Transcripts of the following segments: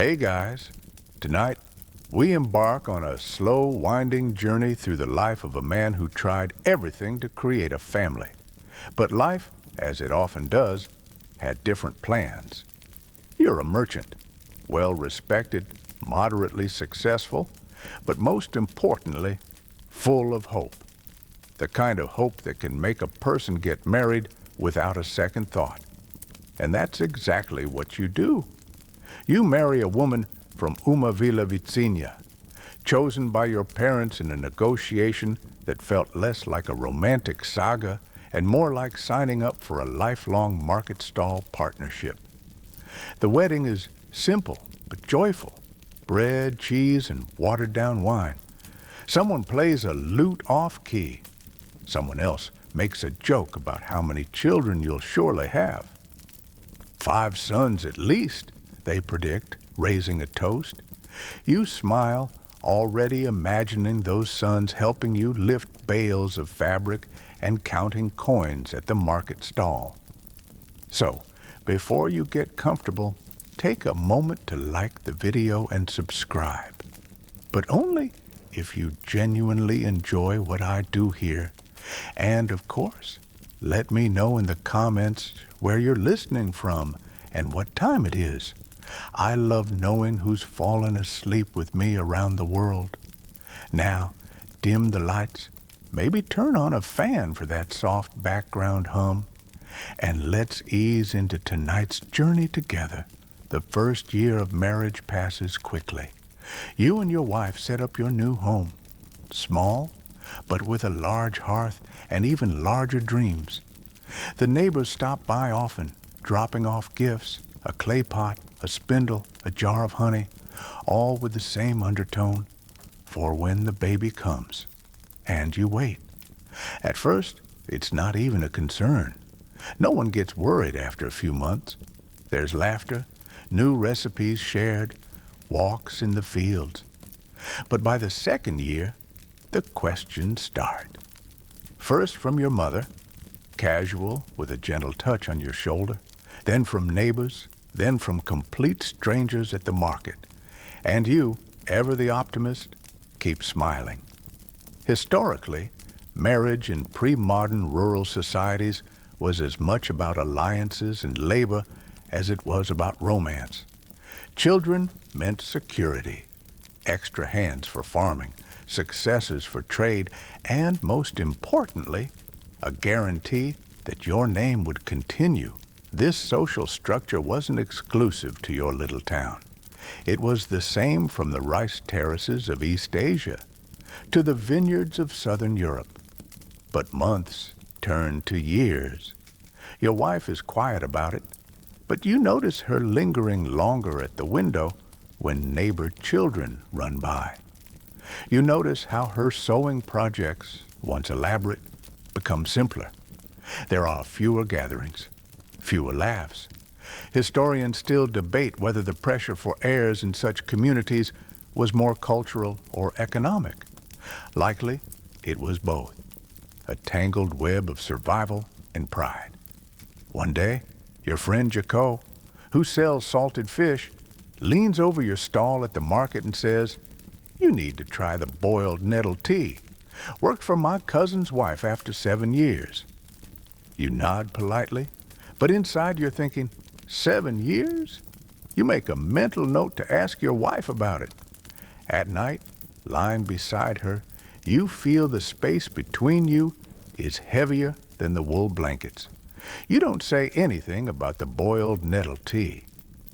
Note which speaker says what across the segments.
Speaker 1: Hey guys, tonight we embark on a slow, winding journey through the life of a man who tried everything to create a family. But life, as it often does, had different plans. You're a merchant, well-respected, moderately successful, but most importantly, full of hope. The kind of hope that can make a person get married without a second thought. And that's exactly what you do. You marry a woman from Uma Vila Vicina, chosen by your parents in a negotiation that felt less like a romantic saga and more like signing up for a lifelong market stall partnership. The wedding is simple but joyful. Bread, cheese, and watered-down wine. Someone plays a lute off-key. Someone else makes a joke about how many children you'll surely have. 5 sons at least, they predict, raising a toast. You smile, already imagining those sons helping you lift bales of fabric and counting coins at the market stall. So, before you get comfortable, take a moment to like the video and subscribe. But only if you genuinely enjoy what I do here. And of course, let me know in the comments where you're listening from and what time it is. I love knowing who's fallen asleep with me around the world. Now, dim the lights, maybe turn on a fan for that soft background hum, and let's ease into tonight's journey together. The first year of marriage passes quickly. You and your wife set up your new home. Small, but with a large hearth and even larger dreams. The neighbors stop by often, dropping off gifts, a clay pot, a spindle, a jar of honey, all with the same undertone, for when the baby comes. And you wait. At first, it's not even a concern. No one gets worried after a few months. There's laughter, new recipes shared, walks in the fields. But by the second year, the questions start. First from your mother, casual with a gentle touch on your shoulder, then from neighbors, then from complete strangers at the market. And you, ever the optimist, keep smiling. Historically, marriage in pre-modern rural societies was as much about alliances and labor as it was about romance. Children meant security, extra hands for farming, successes for trade, and most importantly, a guarantee that your name would continue. This social structure wasn't exclusive to your little town. It was the same from the rice terraces of East Asia to the vineyards of Southern Europe. But months turn to years. Your wife is quiet about it, but you notice her lingering longer at the window when neighbor children run by. You notice how her sewing projects, once elaborate, become simpler. There are fewer gatherings, fewer laughs. Historians still debate whether the pressure for heirs in such communities was more cultural or economic. Likely, it was both. A tangled web of survival and pride. One day, your friend Jaco, who sells salted fish, leans over your stall at the market and says, "You need to try the boiled nettle tea. Worked for my cousin's wife after 7 years." You nod politely, but inside you're thinking, 7 years? You make a mental note to ask your wife about it. At night, lying beside her, you feel the space between you is heavier than the wool blankets. You don't say anything about the boiled nettle tea.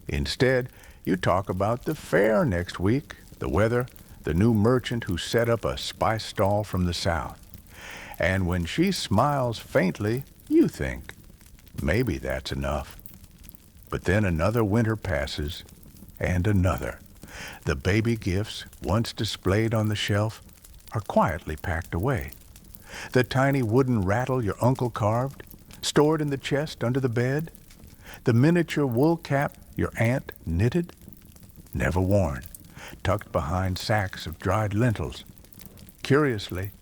Speaker 1: Instead, you talk about the fair next week, the weather, the new merchant who set up a spice stall from the south. And when she smiles faintly, you think, maybe that's enough. But then another winter passes, and another. The baby gifts, once displayed on the shelf, are quietly packed away. The tiny wooden rattle your uncle carved, stored in the chest under the bed. The miniature wool cap your aunt knitted, never worn, tucked behind sacks of dried lentils. Curiously,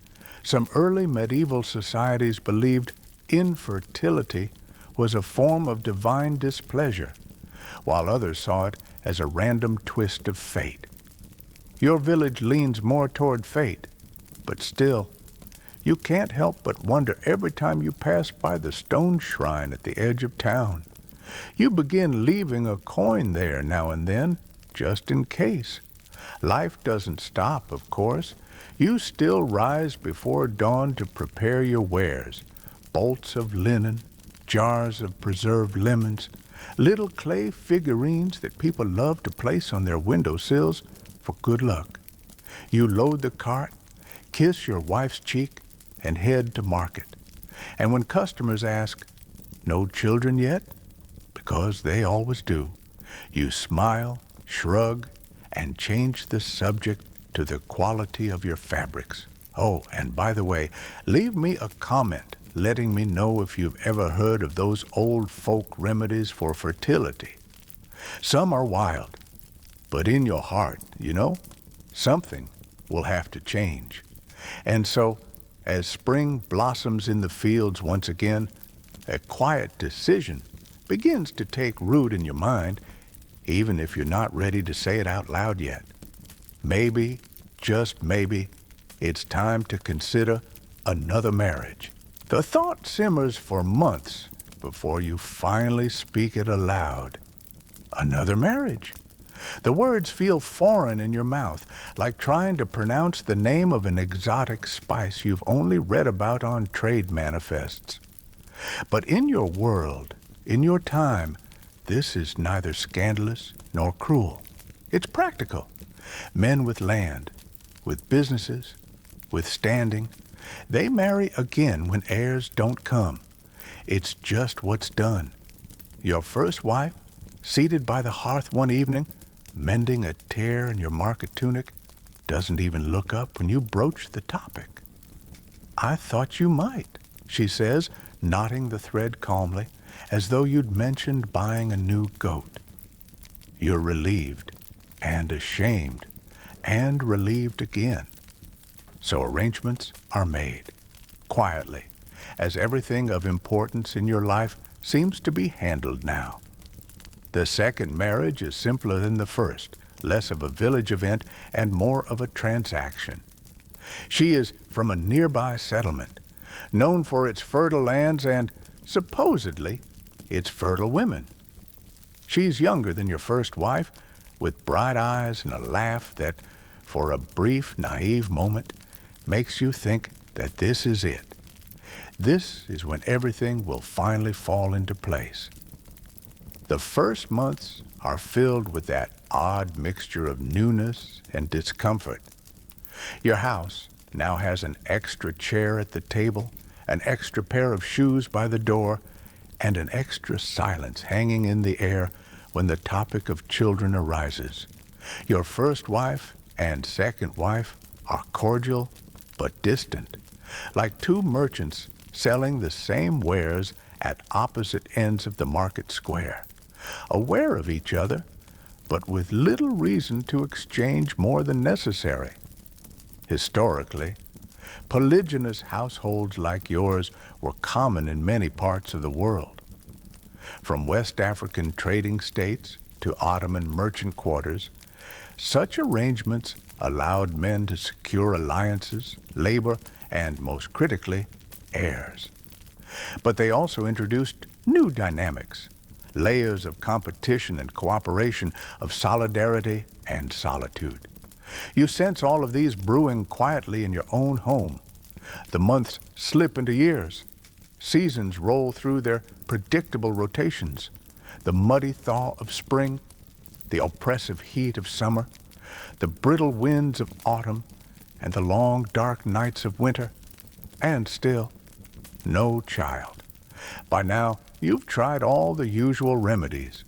Speaker 1: some early medieval societies believed infertility was a form of divine displeasure, while others saw it as a random twist of fate. Your village leans more toward fate, but still, you can't help but wonder every time you pass by the stone shrine at the edge of town. You begin leaving a coin there now and then, just in case. Life doesn't stop, of course. You still rise before dawn to prepare your wares. Bolts of linen, jars of preserved lemons, little clay figurines that people love to place on their windowsills for good luck. You load the cart, kiss your wife's cheek, and head to market. And when customers ask, "No children yet?" because they always do, you smile, shrug, and change the subject to the quality of your fabrics. Oh, and by the way, leave me a comment letting me know if you've ever heard of those old folk remedies for fertility. Some are wild, but in your heart, something will have to change. And so, as spring blossoms in the fields once again, a quiet decision begins to take root in your mind, even if you're not ready to say it out loud yet. Maybe, just maybe, it's time to consider another marriage. The thought simmers for months before you finally speak it aloud. Another marriage. The words feel foreign in your mouth, like trying to pronounce the name of an exotic spice you've only read about on trade manifests. But in your world, in your time, this is neither scandalous nor cruel. It's practical. Men with land, with businesses, with standing, they marry again when heirs don't come. It's just what's done. Your first wife, seated by the hearth one evening, mending a tear in your market tunic, doesn't even look up when you broach the topic. "I thought you might," she says, knotting the thread calmly, as though you'd mentioned buying a new goat. You're relieved, and ashamed, and relieved again. So arrangements are made, quietly, as everything of importance in your life seems to be handled now. The second marriage is simpler than the first, less of a village event and more of a transaction. She is from a nearby settlement, known for its fertile lands and, supposedly, its fertile women. She's younger than your first wife, with bright eyes and a laugh that, for a brief, naive moment, makes you think that this is it. This is when everything will finally fall into place. The first months are filled with that odd mixture of newness and discomfort. Your house now has an extra chair at the table, an extra pair of shoes by the door, and an extra silence hanging in the air when the topic of children arises. Your first wife and second wife are cordial but distant, like two merchants selling the same wares at opposite ends of the market square, aware of each other, but with little reason to exchange more than necessary. Historically, polygynous households like yours were common in many parts of the world. From West African trading states to Ottoman merchant quarters, such arrangements allowed men to secure alliances, labor, and, most critically, heirs. But they also introduced new dynamics, layers of competition and cooperation, of solidarity and solitude. You sense all of these brewing quietly in your own home. The months slip into years. Seasons roll through their predictable rotations. The muddy thaw of spring, the oppressive heat of summer, the brittle winds of autumn, and the long, dark nights of winter. And still, no child. By now, you've tried all the usual remedies.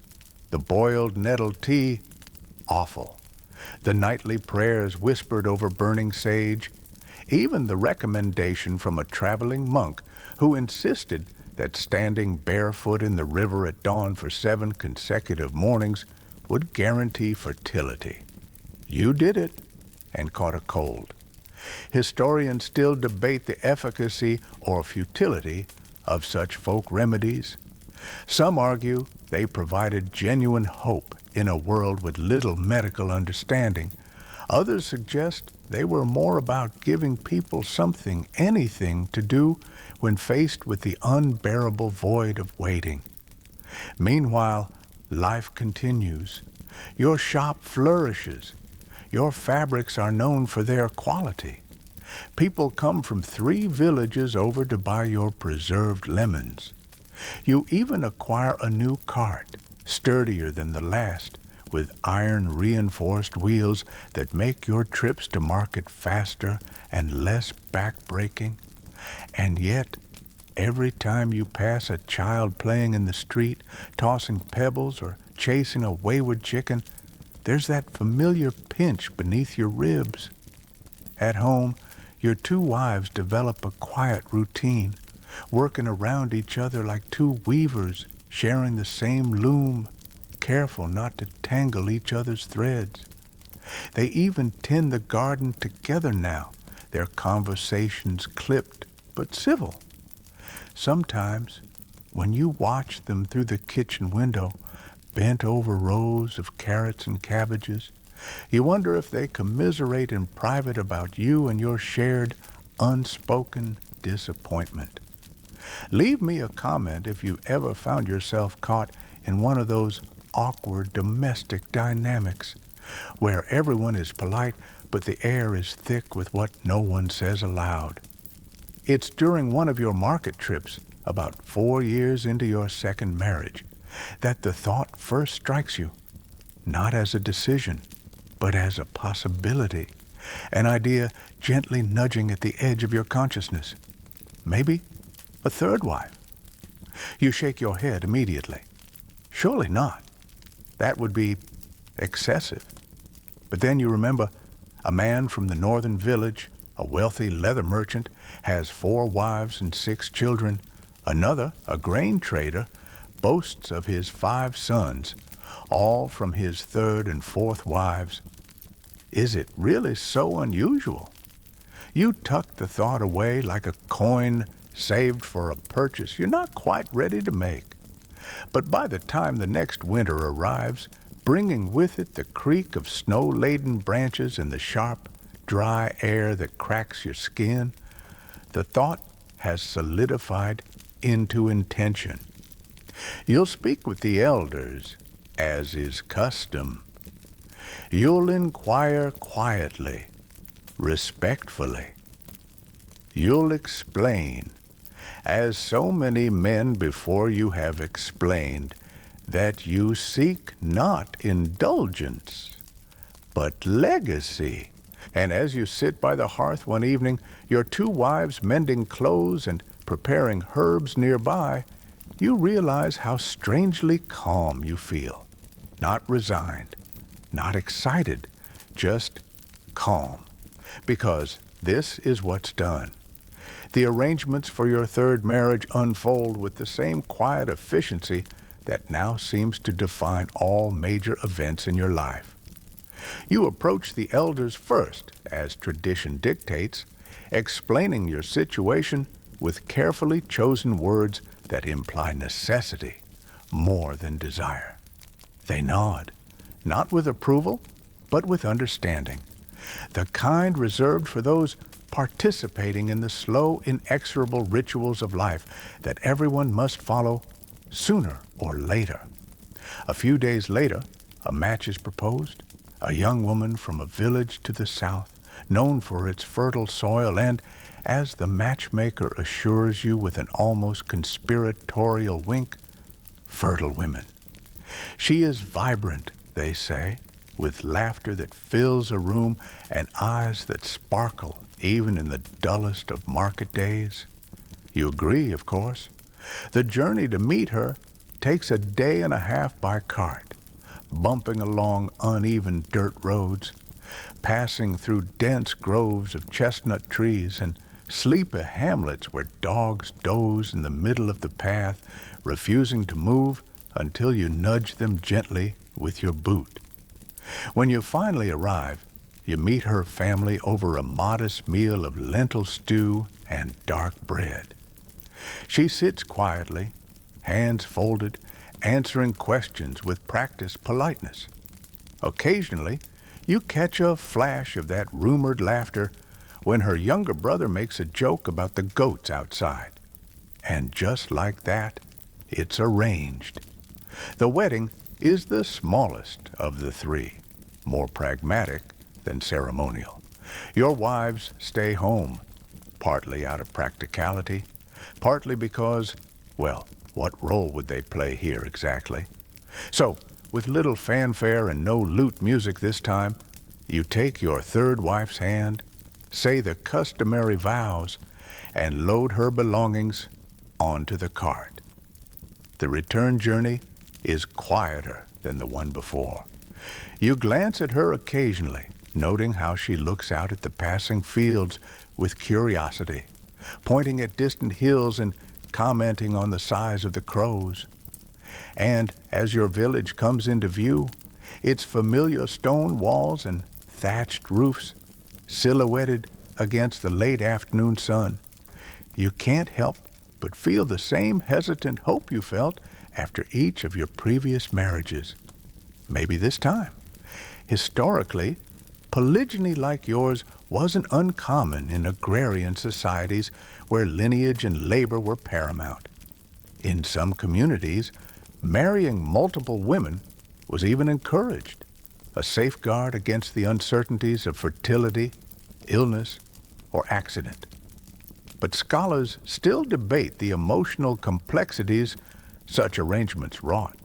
Speaker 1: The boiled nettle tea, awful. The nightly prayers whispered over burning sage. Even the recommendation from a traveling monk who insisted that standing barefoot in the river at dawn for 7 consecutive mornings would guarantee fertility. You did it and caught a cold. Historians still debate the efficacy or futility of such folk remedies. Some argue They provided genuine hope in a world with little medical understanding. Others suggest they were more about giving people something, anything to do when faced with the unbearable void of waiting. Meanwhile, life continues. Your shop flourishes. Your fabrics are known for their quality. People come from 3 villages over to buy your preserved lemons. You even acquire a new cart, sturdier than the last, with iron-reinforced wheels that make your trips to market faster and less back-breaking. And yet, every time you pass a child playing in the street, tossing pebbles or chasing a wayward chicken, there's that familiar pinch beneath your ribs. At home, your 2 wives develop a quiet routine, working around each other like 2 weavers, sharing the same loom, careful not to tangle each other's threads. They even tend the garden together now, their conversations clipped but civil. Sometimes, when you watch them through the kitchen window, bent over rows of carrots and cabbages, you wonder if they commiserate in private about you and your shared, unspoken disappointment. Leave me a comment if you ever found yourself caught in one of those awkward domestic dynamics, where everyone is polite but the air is thick with what no one says aloud. It's during one of your market trips, about 4 years into your second marriage, that the thought first strikes you, not as a decision, but as a possibility, an idea gently nudging at the edge of your consciousness. Maybe a 3rd wife. You shake your head immediately. Surely not. That would be excessive. But then you remember a man from the northern village, a wealthy leather merchant, has 4 wives and 6 children. Another, a grain trader, boasts of his 5 sons, all from his 3rd and 4th wives. Is it really so unusual? You tuck the thought away like a coin saved for a purchase you're not quite ready to make. But by the time the next winter arrives, bringing with it the creak of snow-laden branches and the sharp, dry air that cracks your skin, the thought has solidified into intention. You'll speak with the elders, as is custom. You'll inquire quietly, respectfully. You'll explain, as so many men before you have explained, that you seek not indulgence, but legacy. And as you sit by the hearth one evening, your 2 wives mending clothes and preparing herbs nearby, you realize how strangely calm you feel. Not resigned, not excited, just calm. Because this is what's done. The arrangements for your 3rd marriage unfold with the same quiet efficiency that now seems to define all major events in your life. You approach the elders first, as tradition dictates, explaining your situation with carefully chosen words that imply necessity more than desire. They nod, not with approval, but with understanding, the kind reserved for those participating in the slow, inexorable rituals of life that everyone must follow sooner or later. A few days later, a match is proposed. A young woman from a village to the south, known for its fertile soil and, as the matchmaker assures you with an almost conspiratorial wink, fertile women. She is vibrant, they say, with laughter that fills a room and eyes that sparkle even in the dullest of market days. You agree, of course. The journey to meet her takes a day and a half by cart, bumping along uneven dirt roads, passing through dense groves of chestnut trees and sleepy hamlets where dogs doze in the middle of the path, refusing to move until you nudge them gently with your boot. When you finally arrive, you meet her family over a modest meal of lentil stew and dark bread. She sits quietly, hands folded, answering questions with practiced politeness. Occasionally, you catch a flash of that rumored laughter when her younger brother makes a joke about the goats outside. And just like that, it's arranged. The wedding is the smallest of the three, more pragmatic than ceremonial. Your wives stay home, partly out of practicality, partly because, well, what role would they play here exactly? So, with little fanfare and no lute music this time, you take your third wife's hand, say the customary vows, and load her belongings onto the cart. The return journey is quieter than the one before. You glance at her occasionally, noting how she looks out at the passing fields with curiosity, pointing at distant hills and commenting on the size of the crows. And as your village comes into view, its familiar stone walls and thatched roofs silhouetted against the late afternoon sun, you can't help but feel the same hesitant hope you felt after each of your previous marriages. Maybe this time. Historically, polygyny like yours wasn't uncommon in agrarian societies where lineage and labor were paramount. In some communities, marrying multiple women was even encouraged, a safeguard against the uncertainties of fertility, illness, or accident. But scholars still debate the emotional complexities such arrangements wrought.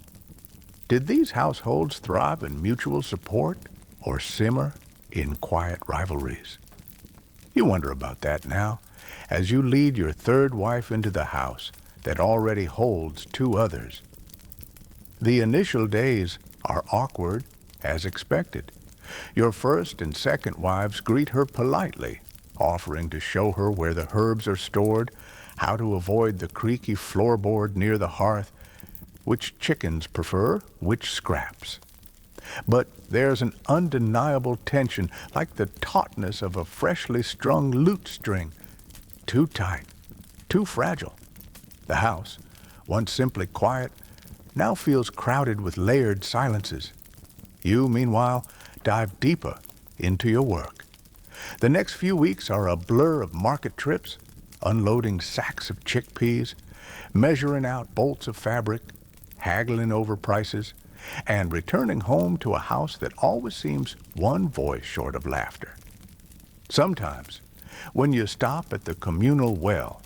Speaker 1: Did these households thrive in mutual support or simmer in quiet rivalries? You wonder about that now as you lead your third wife into the house that already holds two others. The initial days are awkward as expected. Your first and second wives greet her politely, offering to show her where the herbs are stored, how to avoid the creaky floorboard near the hearth, which chickens prefer, which scraps. But there's an undeniable tension, like the tautness of a freshly strung lute string. Too tight, too fragile. The house, once simply quiet, now feels crowded with layered silences. You, meanwhile, dive deeper into your work. The next few weeks are a blur of market trips, unloading sacks of chickpeas, measuring out bolts of fabric, haggling over prices, and returning home to a house that always seems one voice short of laughter. Sometimes, when you stop at the communal well,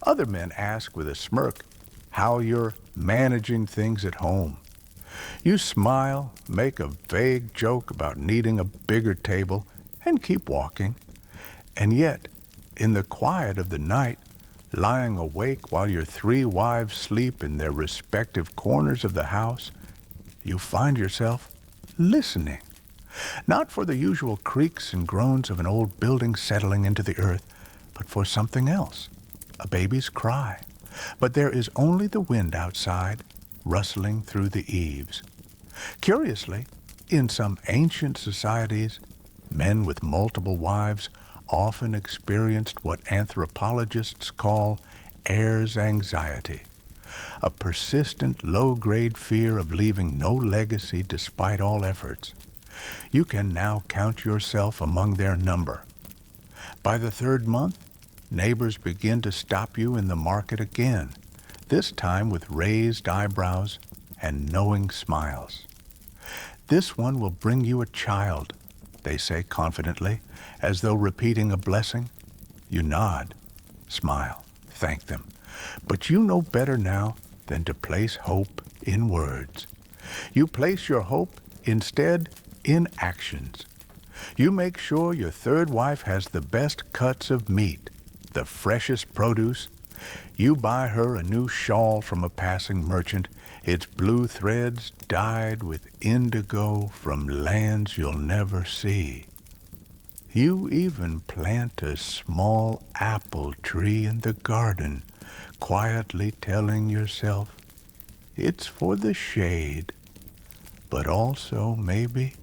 Speaker 1: other men ask with a smirk how you're managing things at home. You smile, make a vague joke about needing a bigger table, and keep walking. And yet, in the quiet of the night, lying awake while your three wives sleep in their respective corners of the house, you find yourself listening. Not for the usual creaks and groans of an old building settling into the earth, but for something else, a baby's cry. But there is only the wind outside, rustling through the eaves. Curiously, in some ancient societies, men with multiple wives often experienced what anthropologists call heirs anxiety, a persistent low-grade fear of leaving no legacy despite all efforts. You can now count yourself among their number. By the third month, neighbors begin to stop you in the market again, this time with raised eyebrows and knowing smiles. This one will bring you a child, they say confidently, as though repeating a blessing. You nod, smile, thank them. But you know better now than to place hope in words. You place your hope instead in actions. You make sure your third wife has the best cuts of meat, the freshest produce. You buy her a new shawl from a passing merchant, its blue threads dyed with indigo from lands you'll never see. You even plant a small apple tree in the garden, quietly telling yourself it's for the shade, but also maybe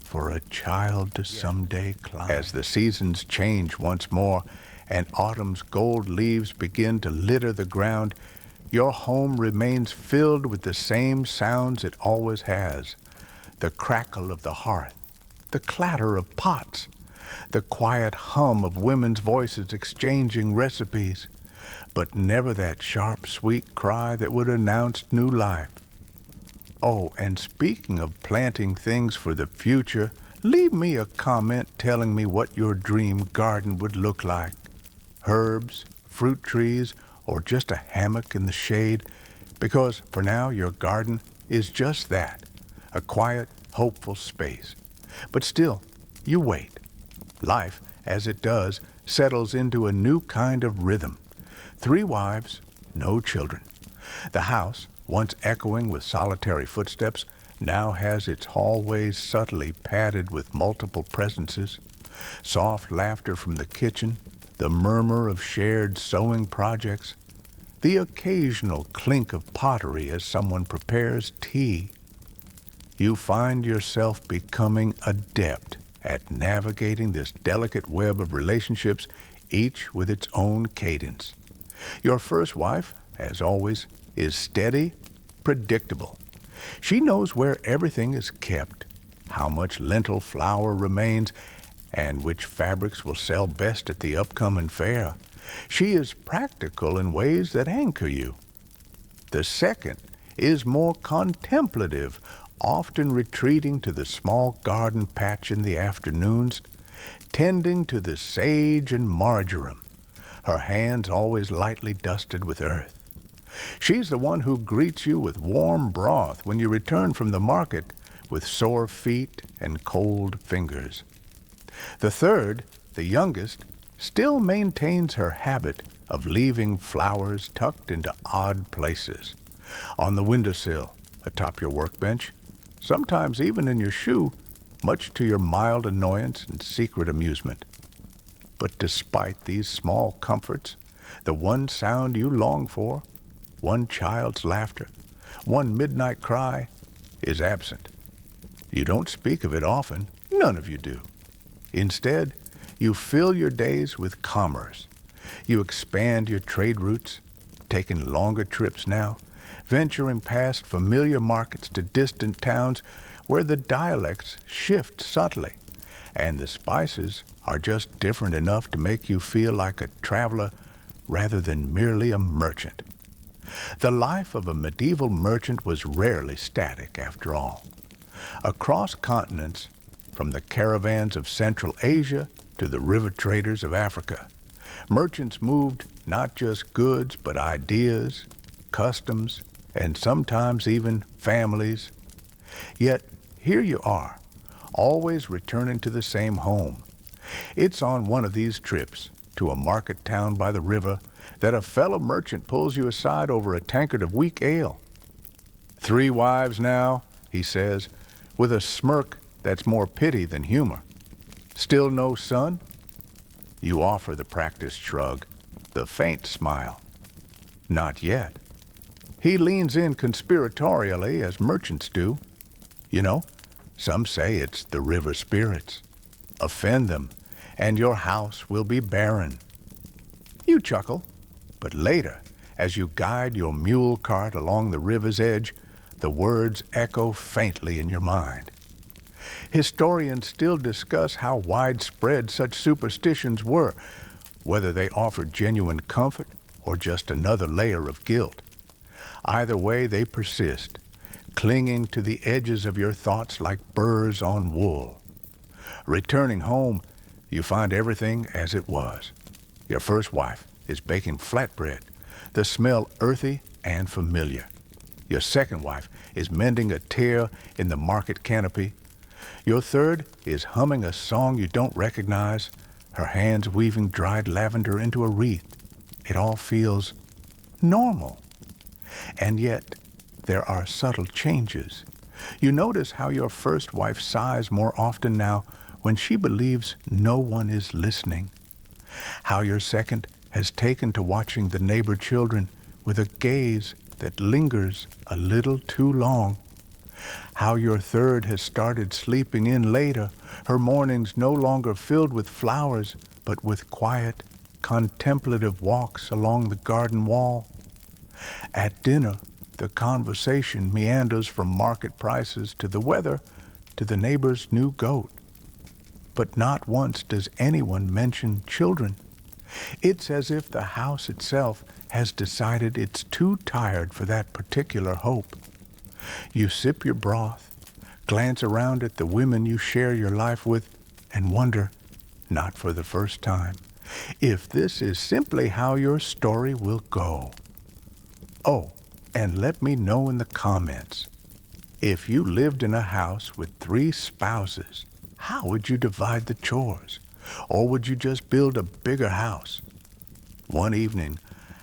Speaker 1: for a child to someday climb. As the seasons change once more and autumn's gold leaves begin to litter the ground, your home remains filled with the same sounds it always has. The crackle of the hearth, the clatter of pots, the quiet hum of women's voices exchanging recipes, but never that sharp, sweet cry that would announce new life. Oh, and speaking of planting things for the future, leave me a comment telling me what your dream garden would look like. Herbs, fruit trees, or just a hammock in the shade, because for now your garden is just that, a quiet, hopeful space. But still, you wait. Life, as it does, settles into a new kind of rhythm. 3 wives, no children. The house, once echoing with solitary footsteps, now has its hallways subtly padded with multiple presences. Soft laughter from the kitchen, the murmur of shared sewing projects, the occasional clink of pottery as someone prepares tea. You find yourself becoming adept at navigating this delicate web of relationships, each with its own cadence. Your first wife, as always, is steady, predictable. She knows where everything is kept, how much lentil flour remains, and which fabrics will sell best at the upcoming fair. She is practical in ways that anchor you. The second is more contemplative, often retreating to the small garden patch in the afternoons, tending to the sage and marjoram, her hands always lightly dusted with earth. She's the one who greets you with warm broth when you return from the market with sore feet and cold fingers. The third, the youngest, still maintains her habit of leaving flowers tucked into odd places, on the windowsill, atop your workbench, sometimes even in your shoe, much to your mild annoyance and secret amusement. But despite these small comforts, the one sound you long for, one child's laughter, one midnight cry, is absent. You don't speak of it often, none of you do. Instead, you fill your days with commerce. You expand your trade routes, taking longer trips now, venturing past familiar markets to distant towns where the dialects shift subtly, and the spices are just different enough to make you feel like a traveler rather than merely a merchant. The life of a medieval merchant was rarely static, after all. Across continents, from the caravans of Central Asia to the river traders of Africa, merchants moved not just goods but ideas, customs, and sometimes even families. Yet here you are, always returning to the same home. It's on one of these trips to a market town by the river that a fellow merchant pulls you aside over a tankard of weak ale. 3 wives now, he says, with a smirk that's more pity than humor. Still no son? You offer the practiced shrug, the faint smile. Not yet. He leans in conspiratorially, as merchants do. You know, some say it's the river spirits. Offend them, and your house will be barren. You chuckle, but later, as you guide your mule cart along the river's edge, the words echo faintly in your mind. Historians still discuss how widespread such superstitions were, whether they offered genuine comfort or just another layer of guilt. Either way, they persist, clinging to the edges of your thoughts like burrs on wool. Returning home, you find everything as it was. Your first wife is baking flatbread, the smell earthy and familiar. Your second wife is mending a tear in the market canopy. Your third is humming a song you don't recognize, her hands weaving dried lavender into a wreath. It all feels normal. And yet, there are subtle changes. You notice how your first wife sighs more often now when she believes no one is listening. How your second has taken to watching the neighbor children with a gaze that lingers a little too long. How your third has started sleeping in later, her mornings no longer filled with flowers, but with quiet, contemplative walks along the garden wall. At dinner, the conversation meanders from market prices to the weather to the neighbor's new goat. But not once does anyone mention children. It's as if the house itself has decided it's too tired for that particular hope. You sip your broth, glance around at the women you share your life with, and wonder, not for the first time, if this is simply how your story will go. Oh, and let me know in the comments. If you lived in a house with 3 spouses, how would you divide the chores? Or would you just build a bigger house? One evening,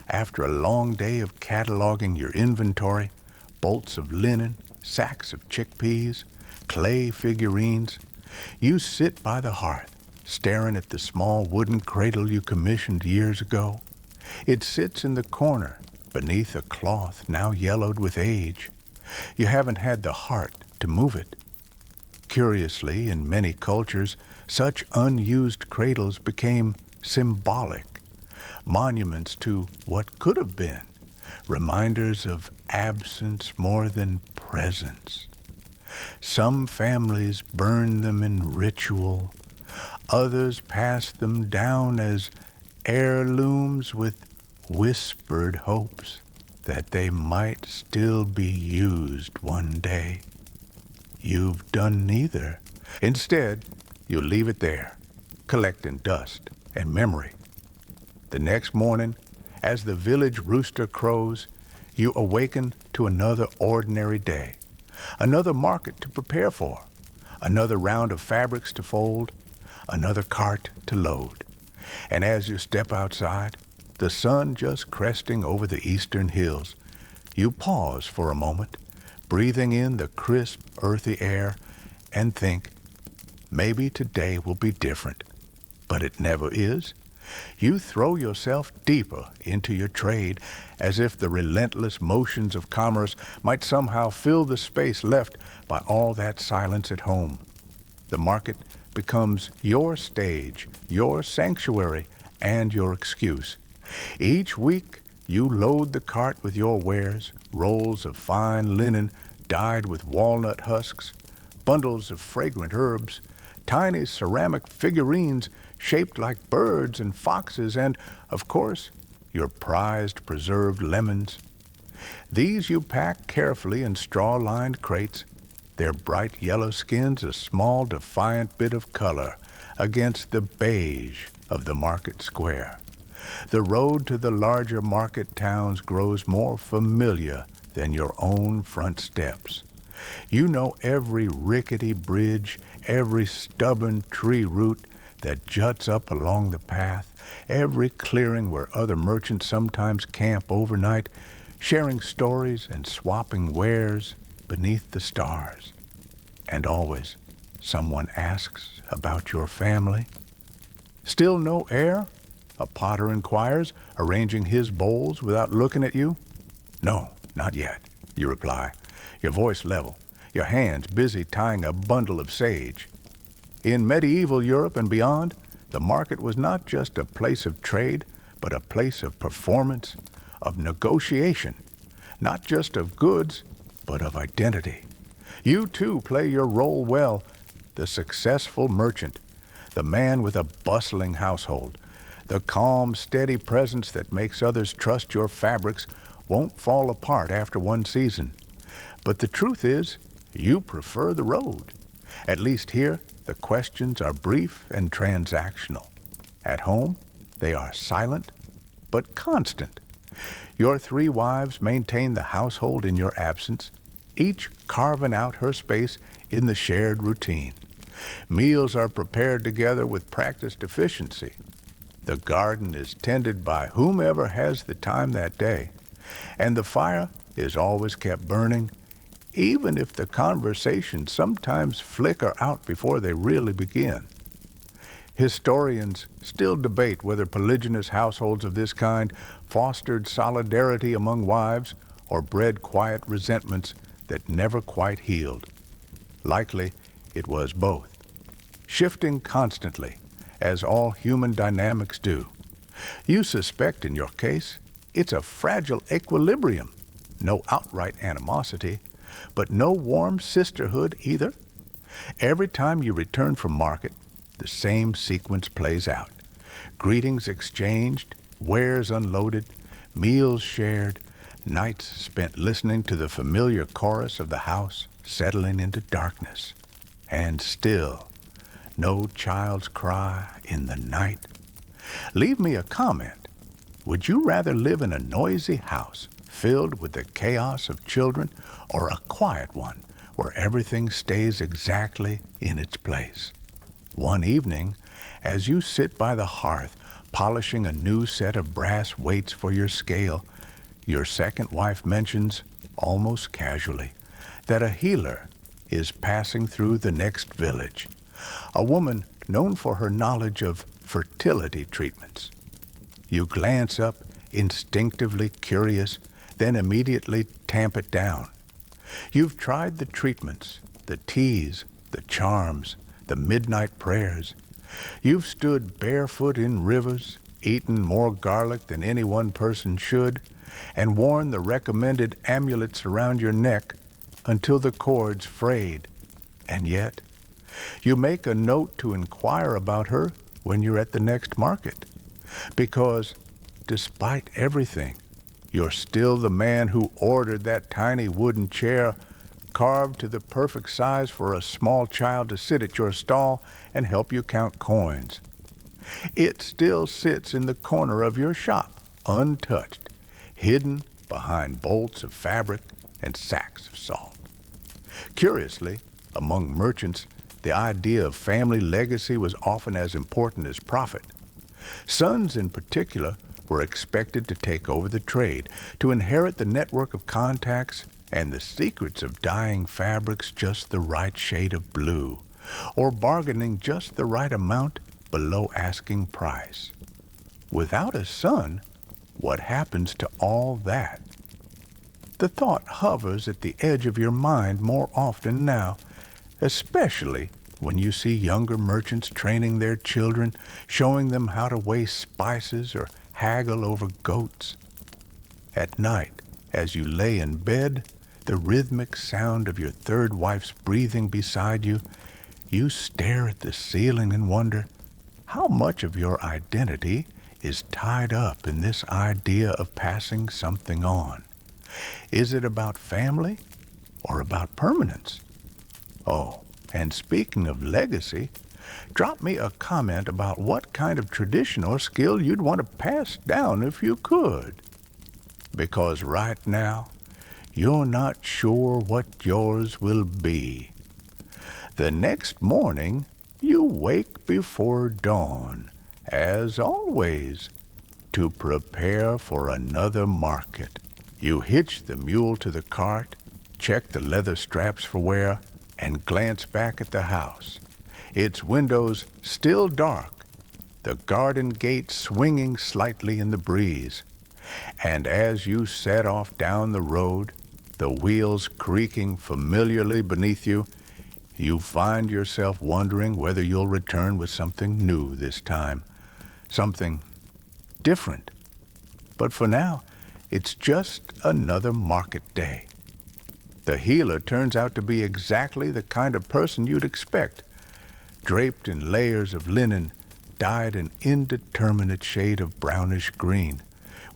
Speaker 1: after a long day of cataloging your inventory, bolts of linen, sacks of chickpeas, clay figurines, you sit by the hearth, staring at the small wooden cradle you commissioned years ago. It sits in the corner, beneath a cloth now yellowed with age. You haven't had the heart to move it. Curiously, in many cultures, such unused cradles became symbolic, monuments to what could have been, reminders of absence more than presence. Some families burn them in ritual, others pass them down as heirlooms with whispered hopes that they might still be used one day. You've done neither. Instead, you leave it there, collecting dust and memory. The next morning, as the village rooster crows, you awaken to another ordinary day, another market to prepare for, another round of fabrics to fold, another cart to load. And as you step outside, the sun just cresting over the eastern hills, you pause for a moment, breathing in the crisp, earthy air, and think, maybe today will be different. But it never is. You throw yourself deeper into your trade, as if the relentless motions of commerce might somehow fill the space left by all that silence at home. The market becomes your stage, your sanctuary, and your excuse. Each week, you load the cart with your wares, rolls of fine linen dyed with walnut husks, bundles of fragrant herbs, tiny ceramic figurines shaped like birds and foxes, and, of course, your prized preserved lemons. These you pack carefully in straw-lined crates, their bright yellow skins a small defiant bit of color against the beige of the market square. The road to the larger market towns grows more familiar than your own front steps. You know every rickety bridge, every stubborn tree root that juts up along the path, every clearing where other merchants sometimes camp overnight, sharing stories and swapping wares beneath the stars. And always, someone asks about your family. Still no heir? A potter inquires, arranging his bowls without looking at you. No, not yet, you reply, your voice level, your hands busy tying a bundle of sage. In medieval Europe and beyond, the market was not just a place of trade, but a place of performance, of negotiation, not just of goods, but of identity. You too play your role well, the successful merchant, the man with a bustling household. The calm, steady presence that makes others trust your fabrics won't fall apart after one season. But the truth is, you prefer the road. At least here, the questions are brief and transactional. At home, they are silent, but constant. Your 3 wives maintain the household in your absence, each carving out her space in the shared routine. Meals are prepared together with practiced efficiency. The garden is tended by whomever has the time that day, and the fire is always kept burning, even if the conversations sometimes flicker out before they really begin. Historians still debate whether polygynous households of this kind fostered solidarity among wives or bred quiet resentments that never quite healed. Likely, it was both, shifting constantly, as all human dynamics do. You suspect in your case, It's a fragile equilibrium. No outright animosity, but no warm sisterhood either. Every time you return from market, the same sequence plays out. Greetings exchanged, wares unloaded, meals shared, nights spent listening to the familiar chorus of the house settling into darkness. And still, no child's cry in the night. Leave me a comment. Would you rather live in a noisy house filled with the chaos of children, or a quiet one where everything stays exactly in its place? One evening, as you sit by the hearth polishing a new set of brass weights for your scale, your second wife mentions, almost casually, that a healer is passing through the next village, a woman known for her knowledge of fertility treatments. You glance up, instinctively curious, then immediately tamp it down. You've tried the treatments, the teas, the charms, the midnight prayers. You've stood barefoot in rivers, eaten more garlic than any one person should, and worn the recommended amulets around your neck until the cords frayed. And yet, you make a note to inquire about her when you're at the next market, because, despite everything, you're still the man who ordered that tiny wooden chair carved to the perfect size for a small child to sit at your stall and help you count coins. It still sits in the corner of your shop, untouched, hidden behind bolts of fabric and sacks of salt. Curiously, among merchants, the idea of family legacy was often as important as profit. Sons, in particular, were expected to take over the trade, to inherit the network of contacts and the secrets of dyeing fabrics just the right shade of blue, or bargaining just the right amount below asking price. Without a son, what happens to all that? The thought hovers at the edge of your mind more often now, especially when you see younger merchants training their children, showing them how to weigh spices or haggle over goats. At night, as you lay in bed, the rhythmic sound of your third wife's breathing beside you, you stare at the ceiling and wonder how much of your identity is tied up in this idea of passing something on. Is it about family or about permanence? Oh, and speaking of legacy, drop me a comment about what kind of tradition or skill you'd want to pass down if you could. Because right now, you're not sure what yours will be. The next morning, you wake before dawn, as always, to prepare for another market. You hitch the mule to the cart, check the leather straps for wear, and glance back at the house. Its windows still dark, the garden gate swinging slightly in the breeze. And as you set off down the road, the wheels creaking familiarly beneath you, you find yourself wondering whether you'll return with something new this time, something different. But for now, it's just another market day. The healer turns out to be exactly the kind of person you'd expect, draped in layers of linen, dyed an indeterminate shade of brownish green,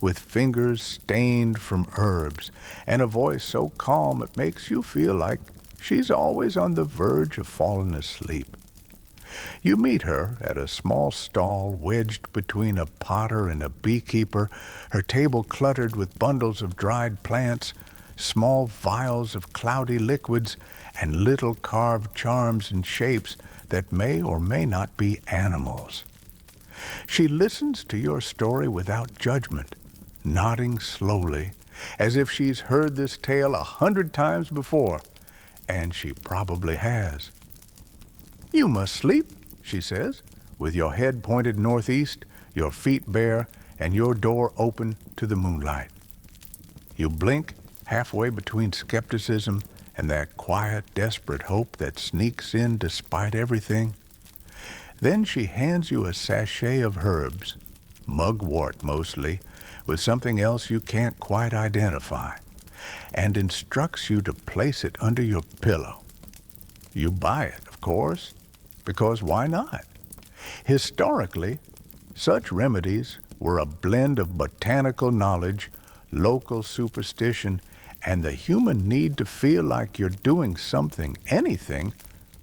Speaker 1: with fingers stained from herbs, and a voice so calm it makes you feel like she's always on the verge of falling asleep. You meet her at a small stall wedged between a potter and a beekeeper, her table cluttered with bundles of dried plants, small vials of cloudy liquids, and little carved charms and shapes that may or may not be animals. She listens to your story without judgment, nodding slowly, as if she's heard this tale 100 times before, and she probably has. "You must sleep," she says, with your head pointed northeast, your feet bare, and your door open to the moonlight. You blink, halfway between skepticism and that quiet, desperate hope that sneaks in despite everything. Then she hands you a sachet of herbs, mugwort mostly, with something else you can't quite identify and instructs you to place it under your pillow. You buy it, of course, because why not? Historically, such remedies were a blend of botanical knowledge, local superstition, and the human need to feel like you're doing something, anything,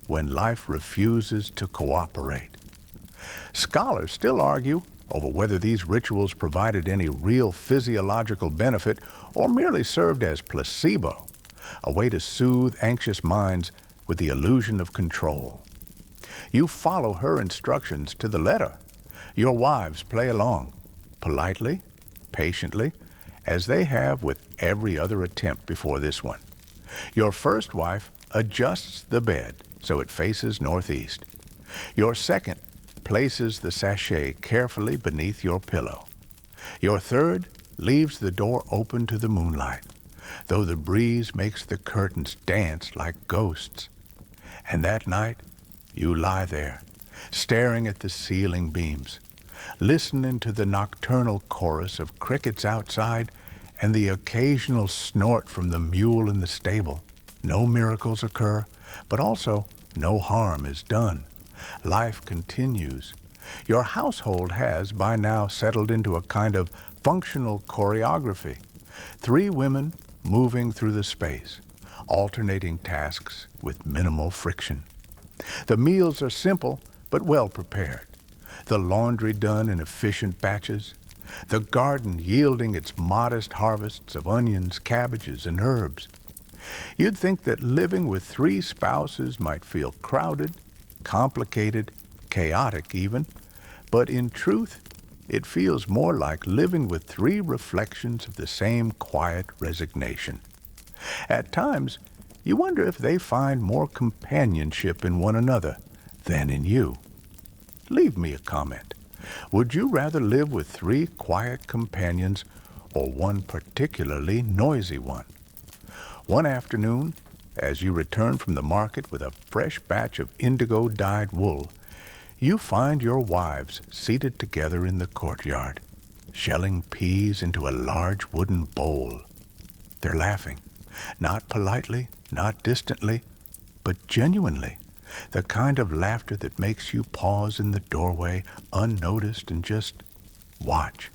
Speaker 1: when life refuses to cooperate. Scholars still argue over whether these rituals provided any real physiological benefit or merely served as placebo, a way to soothe anxious minds with the illusion of control. You follow her instructions to the letter. Your wives play along, politely, patiently, as they have with every other attempt before this one. Your first wife adjusts the bed so it faces northeast. Your second places the sachet carefully beneath your pillow. Your third leaves the door open to the moonlight, though the breeze makes the curtains dance like ghosts. And that night, you lie there, staring at the ceiling beams, listening to the nocturnal chorus of crickets outside and the occasional snort from the mule in the stable. No miracles occur, but also no harm is done. Life continues. Your household has by now settled into a kind of functional choreography. 3 women moving through the space, alternating tasks with minimal friction. The meals are simple but well prepared. The laundry done in efficient batches. The garden yielding its modest harvests of onions, cabbages, and herbs. You'd think that living with 3 spouses might feel crowded, complicated, chaotic even, but in truth, it feels more like living with 3 reflections of the same quiet resignation. At times, you wonder if they find more companionship in one another than in you. Leave me a comment. Would you rather live with 3 quiet companions or one particularly noisy one? One afternoon, as you return from the market with a fresh batch of indigo-dyed wool, you find your wives seated together in the courtyard, shelling peas into a large wooden bowl. They're laughing, not politely, not distantly, but genuinely, the kind of laughter that makes you pause in the doorway unnoticed and just watch.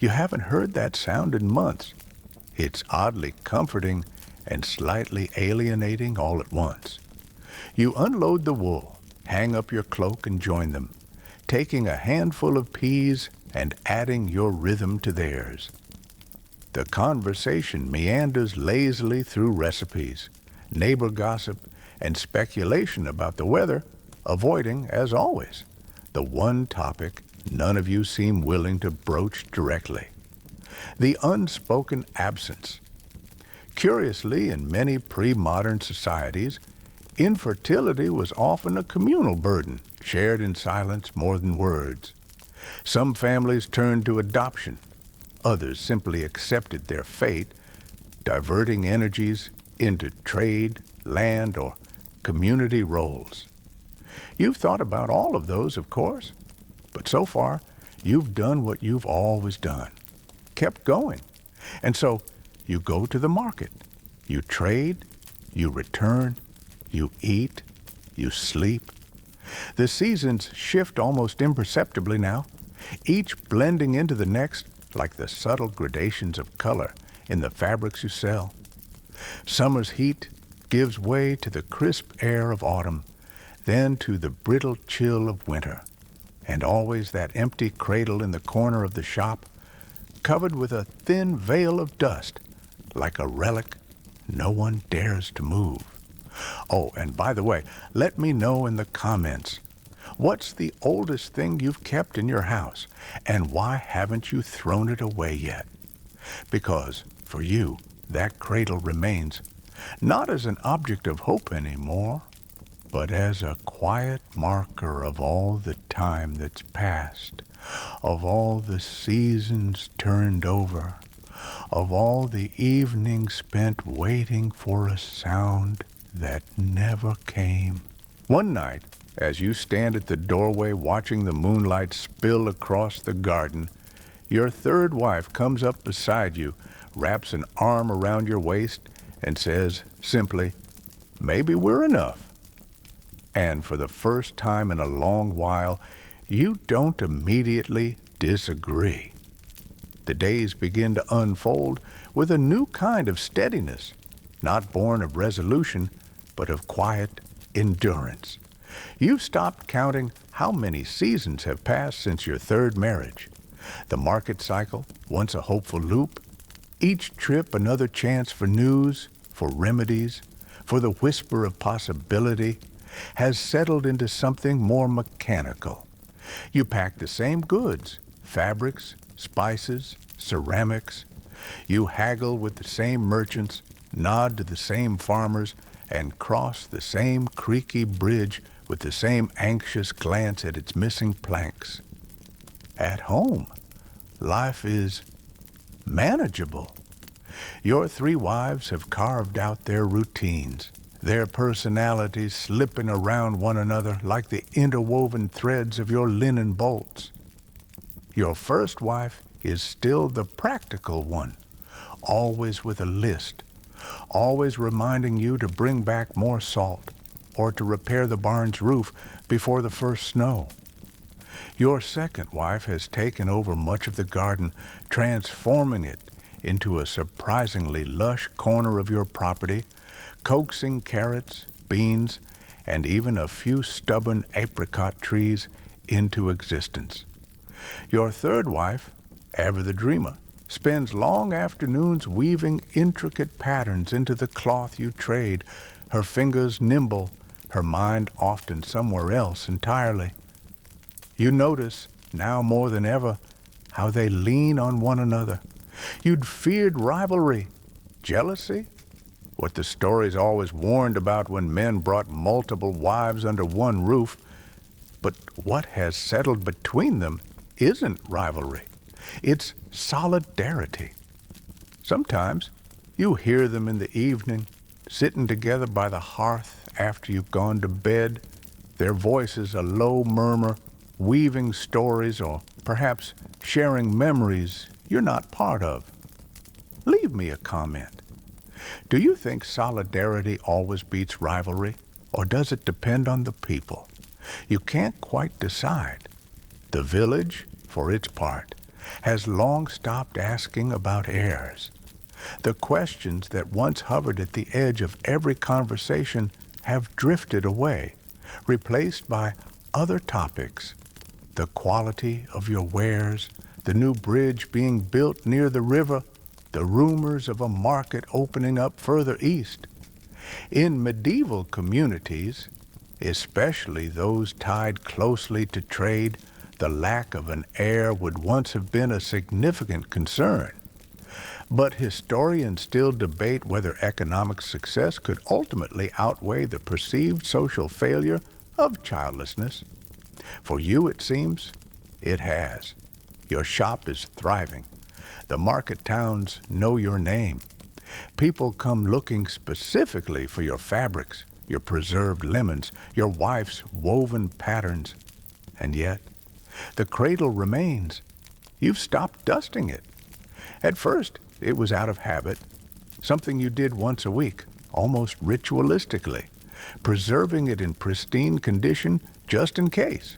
Speaker 1: You haven't heard that sound in months. It's oddly comforting and slightly alienating all at once. You unload the wool, hang up your cloak and join them, taking a handful of peas and adding your rhythm to theirs. The conversation meanders lazily through recipes, neighbor gossip, and speculation about the weather, avoiding, as always, the one topic none of you seem willing to broach directly: the unspoken absence. Curiously, in many pre-modern societies, infertility was often a communal burden, shared in silence more than words. Some families turned to adoption. Others simply accepted their fate, diverting energies into trade, land, or community roles. You've thought about all of those, of course, but so far, you've done what you've always done, kept going. And so, you go to the market, you trade, you return, you eat, you sleep. The seasons shift almost imperceptibly now, each blending into the next like the subtle gradations of color in the fabrics you sell. Summer's heat gives way to the crisp air of autumn, then to the brittle chill of winter, and always that empty cradle in the corner of the shop, covered with a thin veil of dust, like a relic no one dares to move. Oh, and by the way, let me know in the comments, what's the oldest thing you've kept in your house, and why haven't you thrown it away yet? Because, for you, that cradle remains, not as an object of hope anymore, but as a quiet marker of all the time that's passed, of all the seasons turned over, of all the evenings spent waiting for a sound that never came. One night, as you stand at the doorway watching the moonlight spill across the garden, Your third wife comes up beside you, wraps an arm around your waist, and says simply, "Maybe we're enough." And for the first time in a long while, you don't immediately disagree. The days begin to unfold with a new kind of steadiness, not born of resolution, but of quiet endurance. You've stopped counting how many seasons have passed since your third marriage. The market cycle, once a hopeful loop, each trip another chance for news, for remedies, for the whisper of possibility, has settled into something more mechanical. You pack the same goods, fabrics, spices, ceramics. You haggle with the same merchants, nod to the same farmers, and cross the same creaky bridge with the same anxious glance at its missing planks. At home, life is manageable. Your three wives have carved out their routines, their personalities slipping around one another like the interwoven threads of your linen bolts. Your first wife is still the practical one, always with a list, always reminding you to bring back more salt or to repair the barn's roof before the first snow. Your second wife has taken over much of the garden, transforming it into a surprisingly lush corner of your property, coaxing carrots, beans, and even a few stubborn apricot trees into existence. Your third wife, ever the dreamer, spends long afternoons weaving intricate patterns into the cloth you trade, her fingers nimble, her mind often somewhere else entirely. You notice, now more than ever, how they lean on one another. You'd feared rivalry, jealousy, what the stories always warned about when men brought multiple wives under one roof. But what has settled between them isn't rivalry. It's solidarity. Sometimes you hear them in the evening, sitting together by the hearth after you've gone to bed, their voices a low murmur, weaving stories or perhaps sharing memories you're not part of. Leave me a comment. Do you think solidarity always beats rivalry, or does it depend on the people? You can't quite decide. The village, for its part, has long stopped asking about heirs. The questions that once hovered at the edge of every conversation have drifted away, replaced by other topics. The quality of your wares, the new bridge being built near the river, the rumors of a market opening up further east. In medieval communities, especially those tied closely to trade, the lack of an heir would once have been a significant concern. But historians still debate whether economic success could ultimately outweigh the perceived social failure of childlessness. For you, it seems, it has. Your shop is thriving. The market towns know your name. People come looking specifically for your fabrics, your preserved lemons, your wife's woven patterns. And yet, the cradle remains. You've stopped dusting it. At first, it was out of habit, something you did once a week, almost ritualistically, preserving it in pristine condition just in case.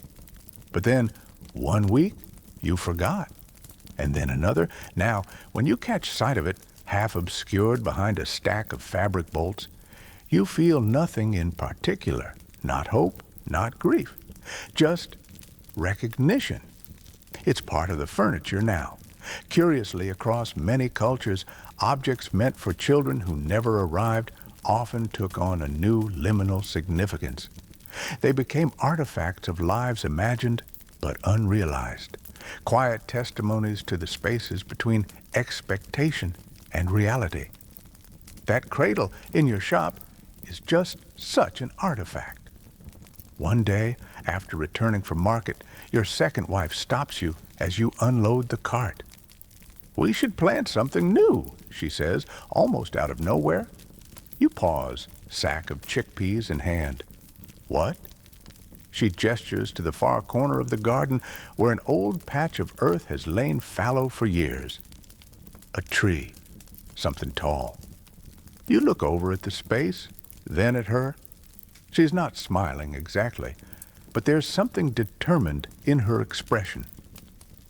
Speaker 1: But then, one week, you forgot. And then another. Now, when you catch sight of it, half obscured behind a stack of fabric bolts, you feel nothing in particular. Not hope, not grief. Just recognition. It's part of the furniture now. Curiously, across many cultures, objects meant for children who never arrived often took on a new liminal significance. They became artifacts of lives imagined but unrealized, quiet testimonies to the spaces between expectation and reality. That cradle in your shop is just such an artifact. One day, after returning from market, your second wife stops you as you unload the cart. "We should plant something new," she says, almost out of nowhere. You pause, sack of chickpeas in hand. "What?" She gestures to the far corner of the garden where an old patch of earth has lain fallow for years. A tree, something tall. You look over at the space, then at her. She's not smiling exactly, but there's something determined in her expression.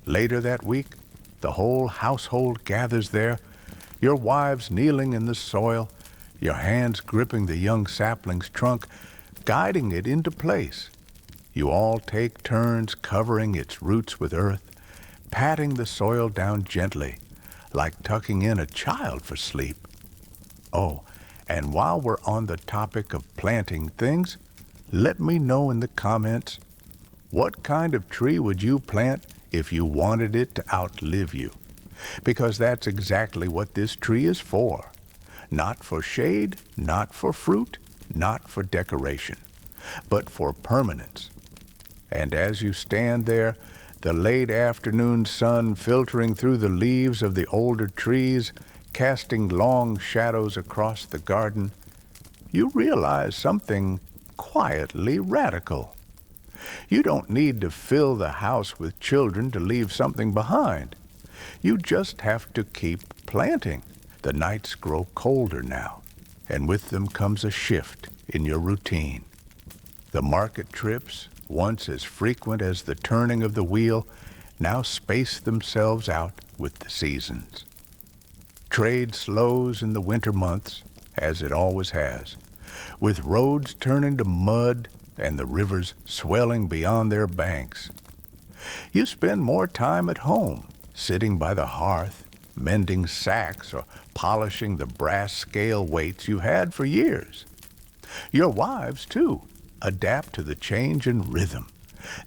Speaker 1: Later that week, the whole household gathers there, your wives kneeling in the soil, your hands gripping the young sapling's trunk, guiding it into place. You all take turns covering its roots with earth, patting the soil down gently, like tucking in a child for sleep. Oh, and while we're on the topic of planting things, let me know in the comments, what kind of tree would you plant if you wanted it to outlive you? Because that's exactly what this tree is for. Not for shade, not for fruit, not for decoration, but for permanence. And as you stand there, the late afternoon sun filtering through the leaves of the older trees, casting long shadows across the garden, you realize something quietly radical. You don't need to fill the house with children to leave something behind. You just have to keep planting. The nights grow colder now, and with them comes a shift in your routine. The market trips, once as frequent as the turning of the wheel, now space themselves out with the seasons. Trade slows in the winter months, as it always has, with roads turning to mud and the rivers swelling beyond their banks. You spend more time at home, sitting by the hearth, mending sacks or polishing the brass scale weights you had for years. Your wives, too, adapt to the change in rhythm,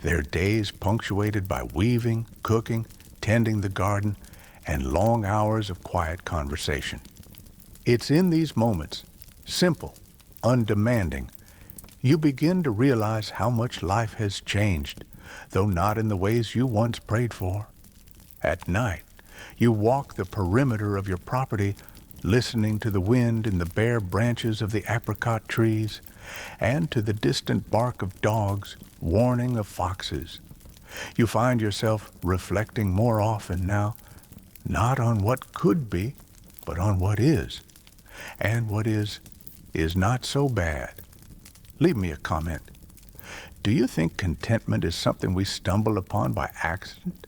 Speaker 1: their days punctuated by weaving, cooking, tending the garden, and long hours of quiet conversation. It's in these moments, simple, undemanding, you begin to realize how much life has changed, though not in the ways you once prayed for. At night, you walk the perimeter of your property, listening to the wind in the bare branches of the apricot trees, and to the distant bark of dogs, warning of foxes. You find yourself reflecting more often now, not on what could be, but on what is. And what is not so bad. Leave me a comment. Do you think contentment is something we stumble upon by accident?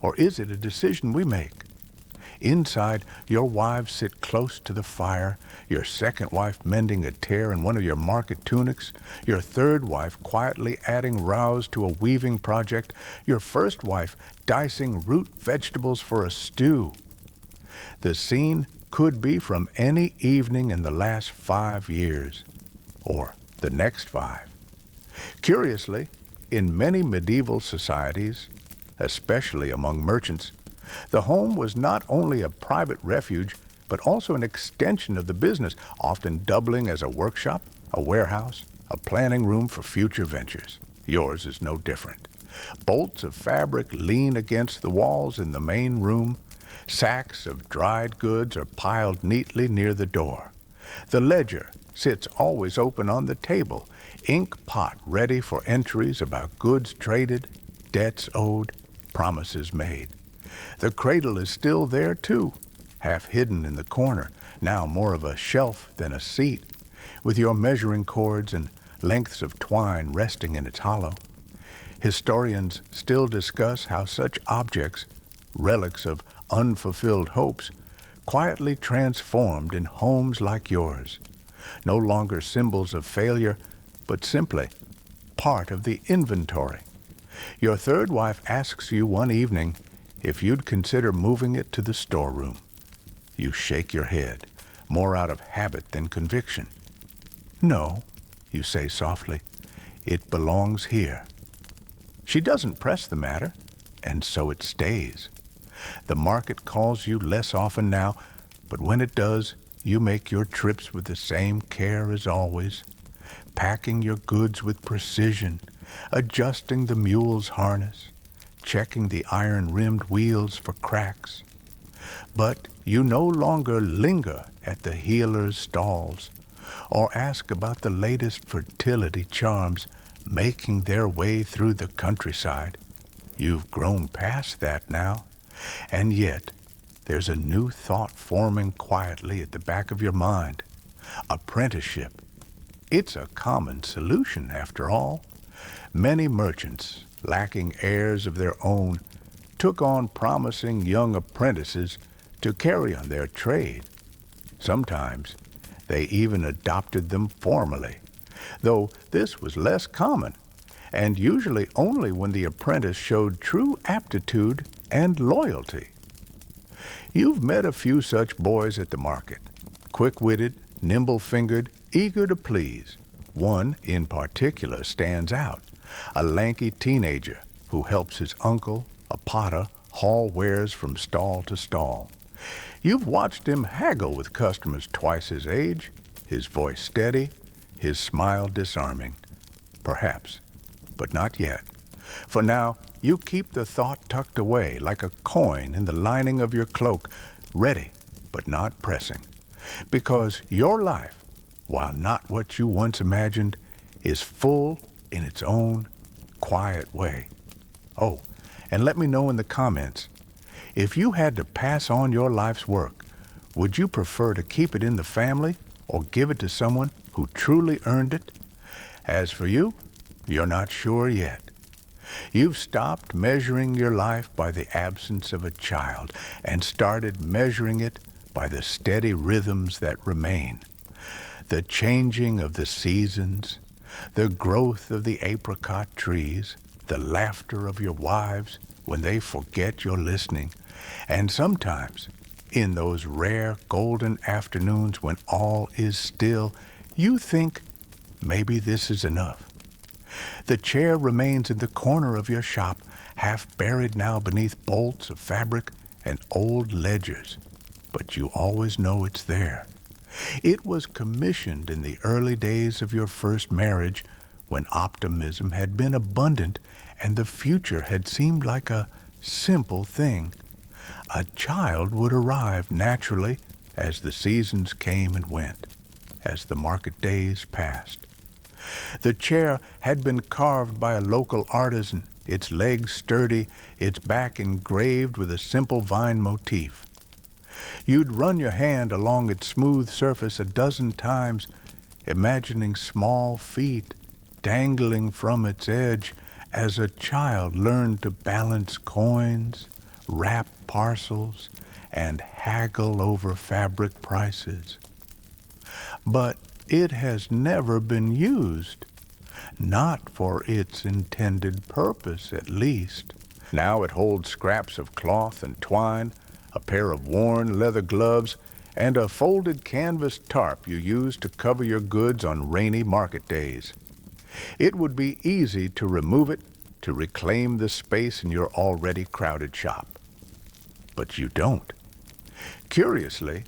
Speaker 1: Or is it a decision we make? Inside, your wives sit close to the fire, your second wife mending a tear in one of your market tunics, your third wife quietly adding rows to a weaving project, your first wife dicing root vegetables for a stew. The scene could be from any evening in the last 5 years, or the next 5. Curiously, in many medieval societies, especially among merchants, the home was not only a private refuge, but also an extension of the business, often doubling as a workshop, a warehouse, a planning room for future ventures. Yours is no different. Bolts of fabric lean against the walls in the main room. Sacks of dried goods are piled neatly near the door. The ledger sits always open on the table, ink pot ready for entries about goods traded, debts owed, promises made. The cradle is still there, too, half hidden in the corner, now more of a shelf than a seat, with your measuring cords and lengths of twine resting in its hollow. Historians still discuss how such objects, relics of unfulfilled hopes, quietly transformed in homes like yours, no longer symbols of failure, but simply part of the inventory. Your third wife asks you one evening if you'd consider moving it to the storeroom. You shake your head, more out of habit than conviction. No, you say softly, it belongs here. She doesn't press the matter, and so it stays. The market calls you less often now, but when it does, you make your trips with the same care as always, packing your goods with precision, adjusting the mule's harness, checking the iron-rimmed wheels for cracks. But you no longer linger at the healer's stalls or ask about the latest fertility charms making their way through the countryside. You've grown past that now, and yet there's a new thought forming quietly at the back of your mind. Apprenticeship. It's a common solution, after all. Many merchants, lacking heirs of their own, took on promising young apprentices to carry on their trade. Sometimes they even adopted them formally, though this was less common, and usually only when the apprentice showed true aptitude and loyalty. You've met a few such boys at the market, quick-witted, nimble-fingered, eager to please. One in particular stands out, a lanky teenager who helps his uncle, a potter, haul wares from stall to stall. You've watched him haggle with customers twice his age, his voice steady, his smile disarming. Perhaps, but not yet. For now, you keep the thought tucked away like a coin in the lining of your cloak, ready but not pressing. Because your life, while not what you once imagined, is full in its own quiet way. Oh, and let me know in the comments, if you had to pass on your life's work, would you prefer to keep it in the family or give it to someone who truly earned it? As for you, you're not sure yet. You've stopped measuring your life by the absence of a child and started measuring it by the steady rhythms that remain. The changing of the seasons, the growth of the apricot trees, the laughter of your wives when they forget you're listening, and sometimes, in those rare golden afternoons when all is still, you think, maybe this is enough. The chair remains in the corner of your shop, half buried now beneath bolts of fabric and old ledgers, but you always know it's there. It was commissioned in the early days of your first marriage, when optimism had been abundant and the future had seemed like a simple thing. A child would arrive naturally as the seasons came and went, as the market days passed. The chair had been carved by a local artisan, its legs sturdy, its back engraved with a simple vine motif. You'd run your hand along its smooth surface a dozen times, imagining small feet dangling from its edge as a child learned to balance coins, wrap parcels, and haggle over fabric prices. But it has never been used, not for its intended purpose at least. Now it holds scraps of cloth and twine, a pair of worn leather gloves, and a folded canvas tarp you use to cover your goods on rainy market days. It would be easy to remove it to reclaim the space in your already crowded shop. But you don't. Curiously,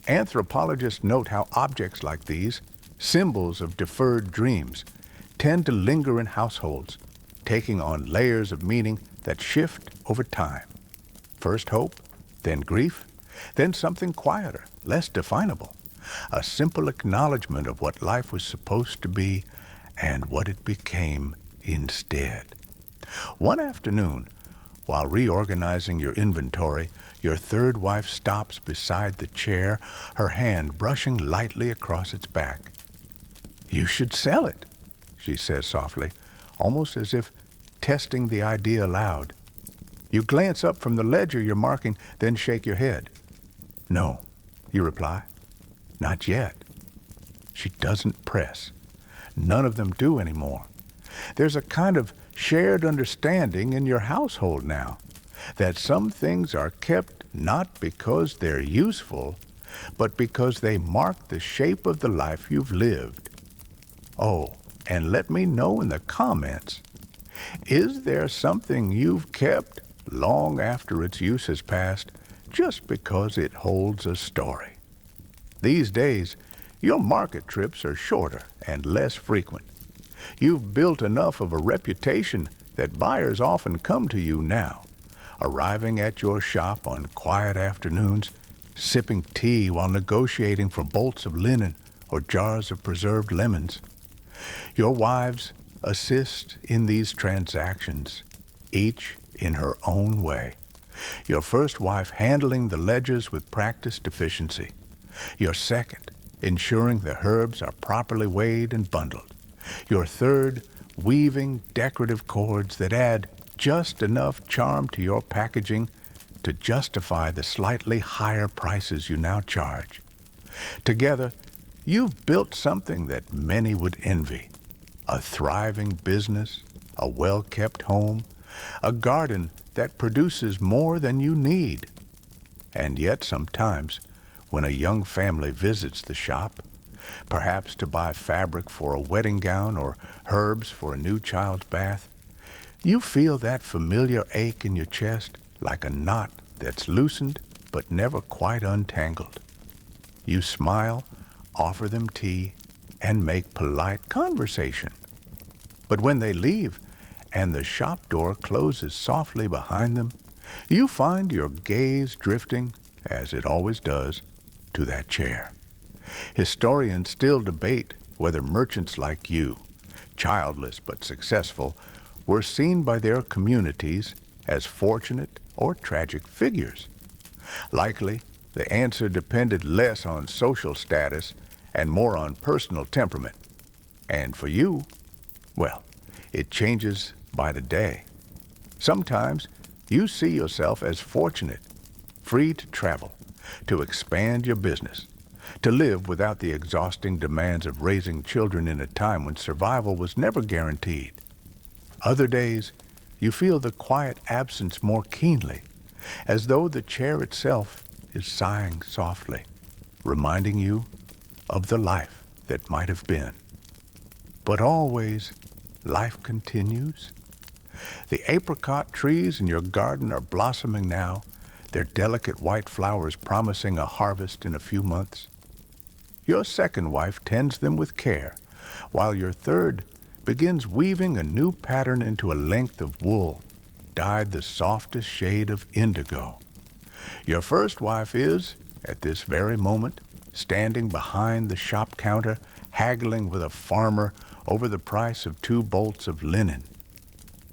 Speaker 1: anthropologists note how objects like these, symbols of deferred dreams, tend to linger in households, taking on layers of meaning that shift over time. First hope, then grief, then something quieter, less definable. A simple acknowledgement of what life was supposed to be and what it became instead. One afternoon, while reorganizing your inventory, your third wife stops beside the chair, her hand brushing lightly across its back. "You should sell it," she says softly, almost as if testing the idea aloud. You glance up from the ledger you're marking, then shake your head. "No," you reply. "Not yet." She doesn't press. None of them do anymore. There's a kind of shared understanding in your household now that some things are kept not because they're useful, but because they mark the shape of the life you've lived. Oh, and let me know in the comments, is there something you've kept long after its use has passed just because it holds a story? These days, your market trips are shorter and less frequent. You've built enough of a reputation that buyers often come to you now, arriving at your shop on quiet afternoons, sipping tea while negotiating for bolts of linen or jars of preserved lemons. Your wives, assist in these transactions, each in her own way. Your first wife handling the ledgers with practiced efficiency. Your second, ensuring the herbs are properly weighed and bundled. Your third, weaving decorative cords that add just enough charm to your packaging to justify the slightly higher prices you now charge. Together, you've built something that many would envy. A thriving business, a well-kept home, a garden that produces more than you need. And yet sometimes, when a young family visits the shop, perhaps to buy fabric for a wedding gown or herbs for a new child's bath, you feel that familiar ache in your chest like a knot that's loosened but never quite untangled. You smile, offer them tea, and make polite conversation. But when they leave and the shop door closes softly behind them, you find your gaze drifting, as it always does, to that chair. Historians still debate whether merchants like you, childless but successful, were seen by their communities as fortunate or tragic figures. Likely, the answer depended less on social status and more on personal temperament. And for you, well, it changes by the day. Sometimes you see yourself as fortunate, free to travel, to expand your business, to live without the exhausting demands of raising children in a time when survival was never guaranteed. Other days, you feel the quiet absence more keenly, as though the chair itself is sighing softly, reminding you of the life that might have been. But always, life continues. The apricot trees in your garden are blossoming now, their delicate white flowers promising a harvest in a few months. Your second wife tends them with care, while your third begins weaving a new pattern into a length of wool, dyed the softest shade of indigo. Your first wife is, at this very moment, standing behind the shop counter, haggling with a farmer over the price of 2 bolts of linen.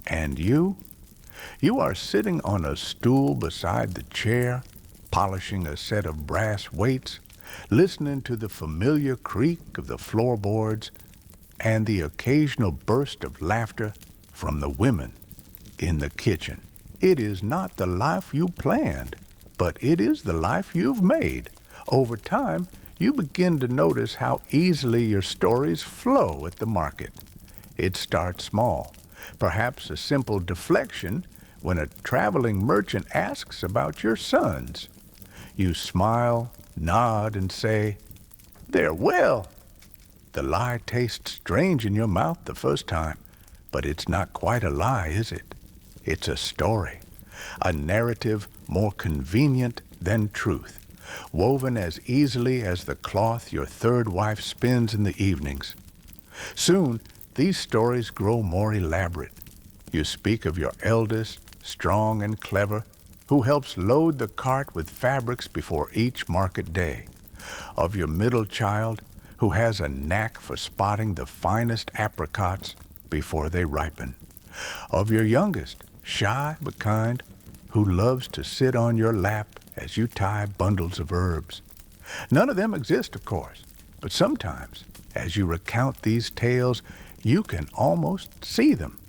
Speaker 1: And you are sitting on a stool beside the chair, polishing a set of brass weights, listening to the familiar creak of the floorboards and the occasional burst of laughter from the women in the kitchen. It is not the life you planned, but it is the life you've made. Over time, you begin to notice how easily your stories flow at the market. It starts small, perhaps a simple deflection when a traveling merchant asks about your sons. You smile, nod, and say, "They're well." The lie tastes strange in your mouth the first time, but it's not quite a lie, is it? It's a story, a narrative more convenient than truth, woven as easily as the cloth your third wife spins in the evenings. Soon, these stories grow more elaborate. You speak of your eldest, strong and clever, who helps load the cart with fabrics before each market day, of your middle child, who has a knack for spotting the finest apricots before they ripen, of your youngest, shy but kind, who loves to sit on your lap as you tie bundles of herbs. None of them exist, of course, but sometimes, as you recount these tales, you can almost see them,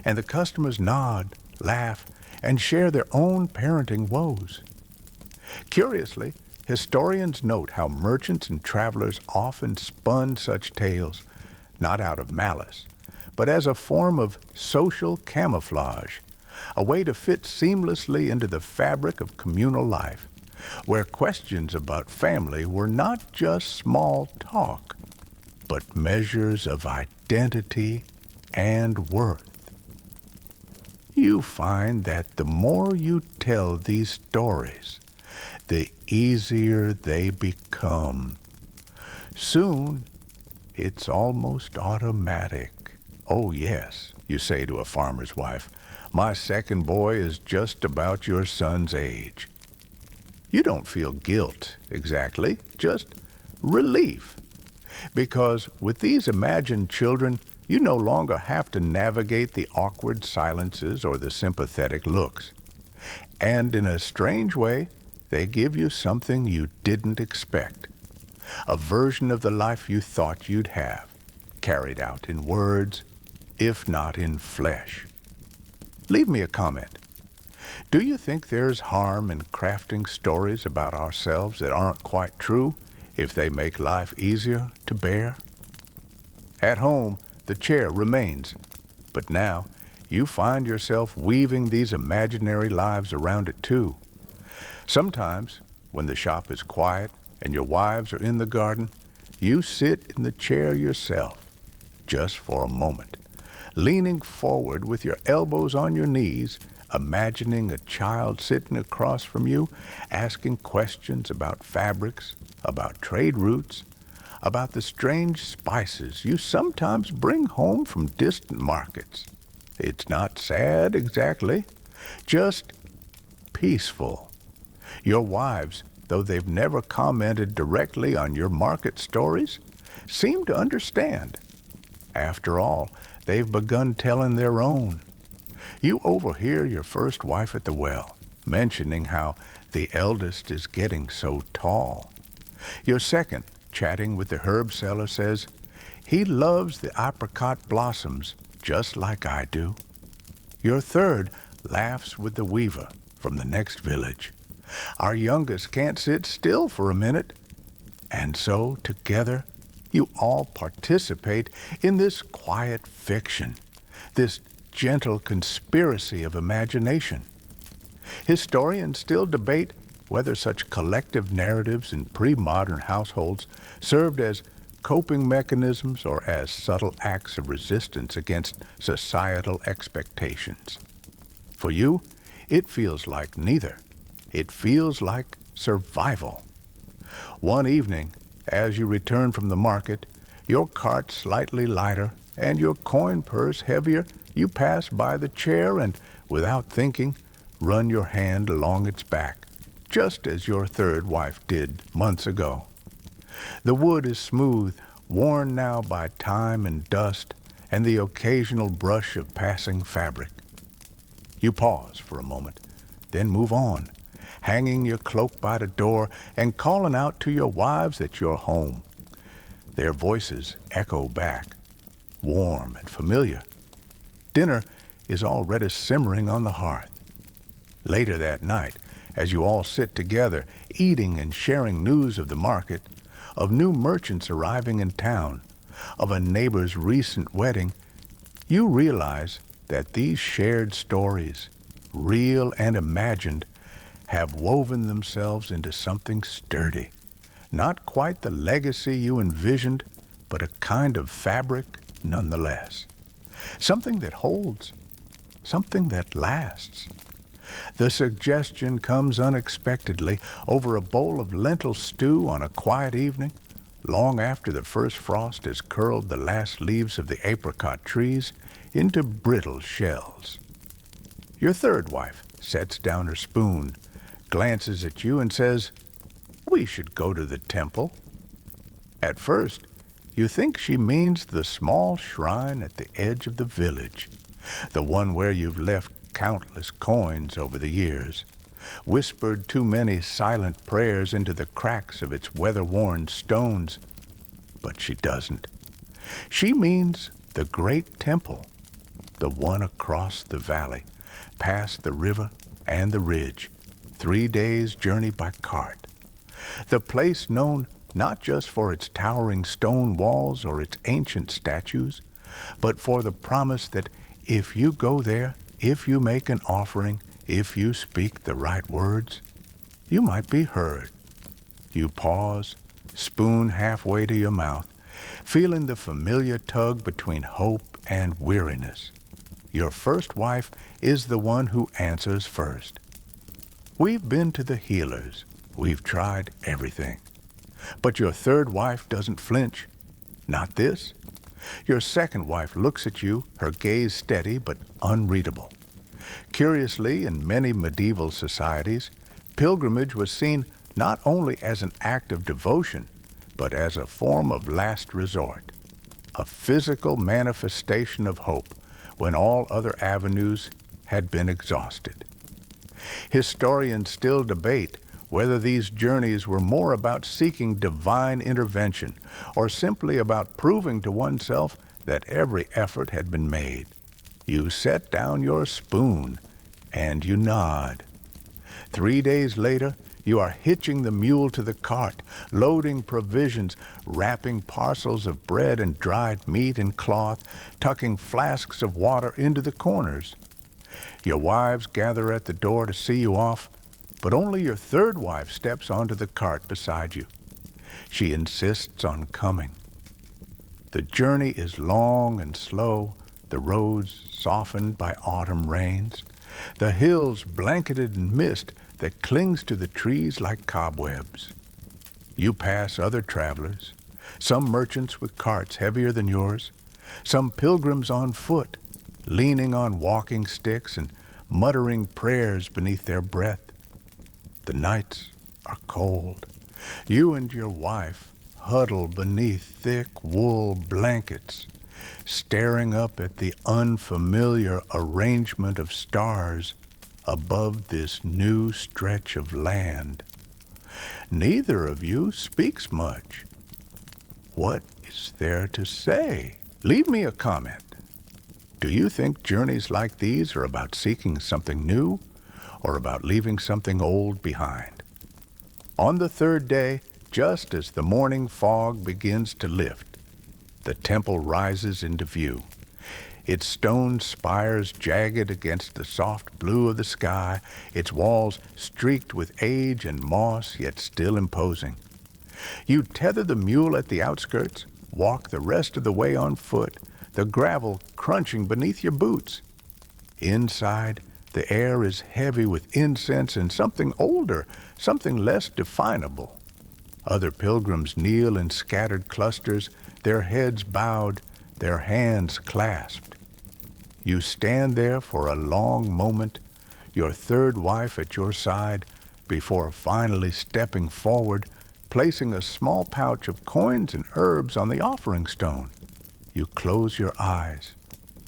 Speaker 1: and the customers nod, laugh, and share their own parenting woes. Curiously, historians note how merchants and travelers often spun such tales, not out of malice, but as a form of social camouflage, a way to fit seamlessly into the fabric of communal life, where questions about family were not just small talk, but measures of identity and worth. You find that the more you tell these stories, the easier they become. Soon, it's almost automatic. "Oh, yes," you say to a farmer's wife, "my second boy is just about your son's age." You don't feel guilt, exactly, just relief. Because with these imagined children, You no longer have to navigate the awkward silences or the sympathetic looks. And in a strange way, they give you something you didn't expect. A version of the life you thought you'd have, carried out in words, if not in flesh. Leave me a comment. Do you think there's harm in crafting stories about ourselves that aren't quite true if they make life easier to bear? At home, the chair remains, but now you find yourself weaving these imaginary lives around it too. Sometimes, when the shop is quiet and your wives are in the garden, you sit in the chair yourself, just for a moment, leaning forward with your elbows on your knees, imagining a child sitting across from you, asking questions about fabrics, about trade routes, about the strange spices you sometimes bring home from distant markets. It's not sad exactly, just peaceful. Your wives, though they've never commented directly on your market stories, seem to understand. After all, they've begun telling their own. You overhear your first wife at the well, mentioning how the eldest is getting so tall. Your second, chatting with the herb seller, says, he loves the apricot blossoms just like I do. Your third laughs with the weaver from the next village. Our youngest can't sit still for a minute. And so, together, you all participate in this quiet fiction, this gentle conspiracy of imagination. Historians still debate whether such collective narratives in pre-modern households served as coping mechanisms or as subtle acts of resistance against societal expectations. For you, it feels like neither. It feels like survival. One evening, as you return from the market, your cart slightly lighter and your coin purse heavier, you pass by the chair and, without thinking, run your hand along its back, just as your third wife did months ago. The wood is smooth, worn now by time and dust and the occasional brush of passing fabric. You pause for a moment, then move on, hanging your cloak by the door and calling out to your wives that you're home. Their voices echo back, warm and familiar. Dinner is already simmering on the hearth. Later that night, as you all sit together, eating and sharing news of the market, of new merchants arriving in town, of a neighbor's recent wedding, you realize that these shared stories, real and imagined, have woven themselves into something sturdy. Not quite the legacy you envisioned, but a kind of fabric nonetheless. Something that holds, something that lasts. The suggestion comes unexpectedly over a bowl of lentil stew on a quiet evening, long after the first frost has curled the last leaves of the apricot trees into brittle shells. Your third wife sets down her spoon, glances at you and says, "We should go to the temple." At first, you think she means the small shrine at the edge of the village, the one where you've left countless coins over the years, whispered too many silent prayers into the cracks of its weather-worn stones. But she doesn't. She means the great temple, the one across the valley, past the river and the ridge, 3 days' journey by cart. The place known not just for its towering stone walls or its ancient statues, but for the promise that if you go there, if you make an offering, if you speak the right words, you might be heard. You pause, spoon halfway to your mouth, feeling the familiar tug between hope and weariness. Your first wife is the one who answers first. We've been to the healers. We've tried everything. But your third wife doesn't flinch. Not this. Your second wife looks at you, her gaze steady but unreadable. Curiously, in many medieval societies, pilgrimage was seen not only as an act of devotion, but as a form of last resort. a physical manifestation of hope when all other avenues had been exhausted. Historians still debate whether these journeys were more about seeking divine intervention or simply about proving to oneself that every effort had been made. You set down your spoon and you nod. 3 days later, you are hitching the mule to the cart, loading provisions, wrapping parcels of bread and dried meat in cloth, tucking flasks of water into the corners. Your wives gather at the door to see you off, but only your third wife steps onto the cart beside you. She insists on coming. The journey is long and slow, the roads softened by autumn rains, the hills blanketed in mist that clings to the trees like cobwebs. You pass other travelers, some merchants with carts heavier than yours, some pilgrims on foot, leaning on walking sticks and muttering prayers beneath their breath. The nights are cold. You and your wife huddle beneath thick wool blankets, staring up at the unfamiliar arrangement of stars above this new stretch of land. Neither of you speaks much. What is there to say? Leave me a comment. Do you think journeys like these are about seeking something new or about leaving something old behind? On the third day, just as the morning fog begins to lift, the temple rises into view. Its stone spires jagged against the soft blue of the sky, its walls streaked with age and moss, yet still imposing. You tether the mule at the outskirts, walk the rest of the way on foot, the gravel crunching beneath your boots. Inside, the air is heavy with incense and something older, something less definable. Other pilgrims kneel in scattered clusters, their heads bowed, their hands clasped. You stand there for a long moment, your third wife at your side, before finally stepping forward, placing a small pouch of coins and herbs on the offering stone. You close your eyes,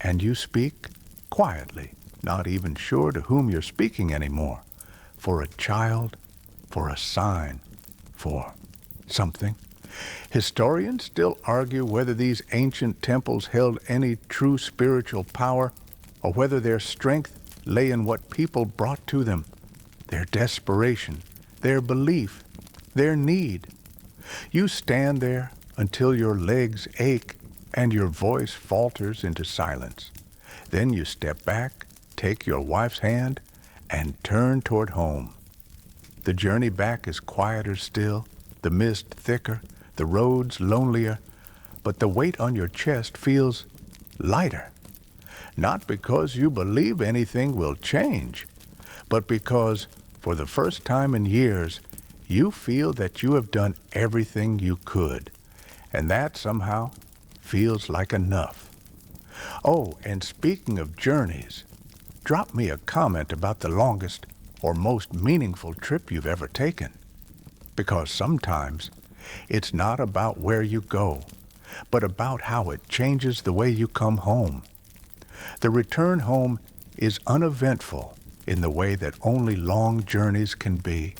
Speaker 1: and you speak quietly, not even sure to whom you're speaking anymore, for a child, for a sign, for something. Historians still argue whether these ancient temples held any true spiritual power or whether their strength lay in what people brought to them, their desperation, their belief, their need. You stand there until your legs ache and your voice falters into silence. Then you step back, take your wife's hand, and turn toward home. The journey back is quieter still, the mist thicker, the roads lonelier, but the weight on your chest feels lighter. Not because you believe anything will change, but because, for the first time in years, you feel that you have done everything you could, and that somehow feels like enough. Oh, and speaking of journeys, drop me a comment about the longest or most meaningful trip you've ever taken. Because sometimes it's not about where you go, but about how it changes the way you come home. The return home is uneventful in the way that only long journeys can be.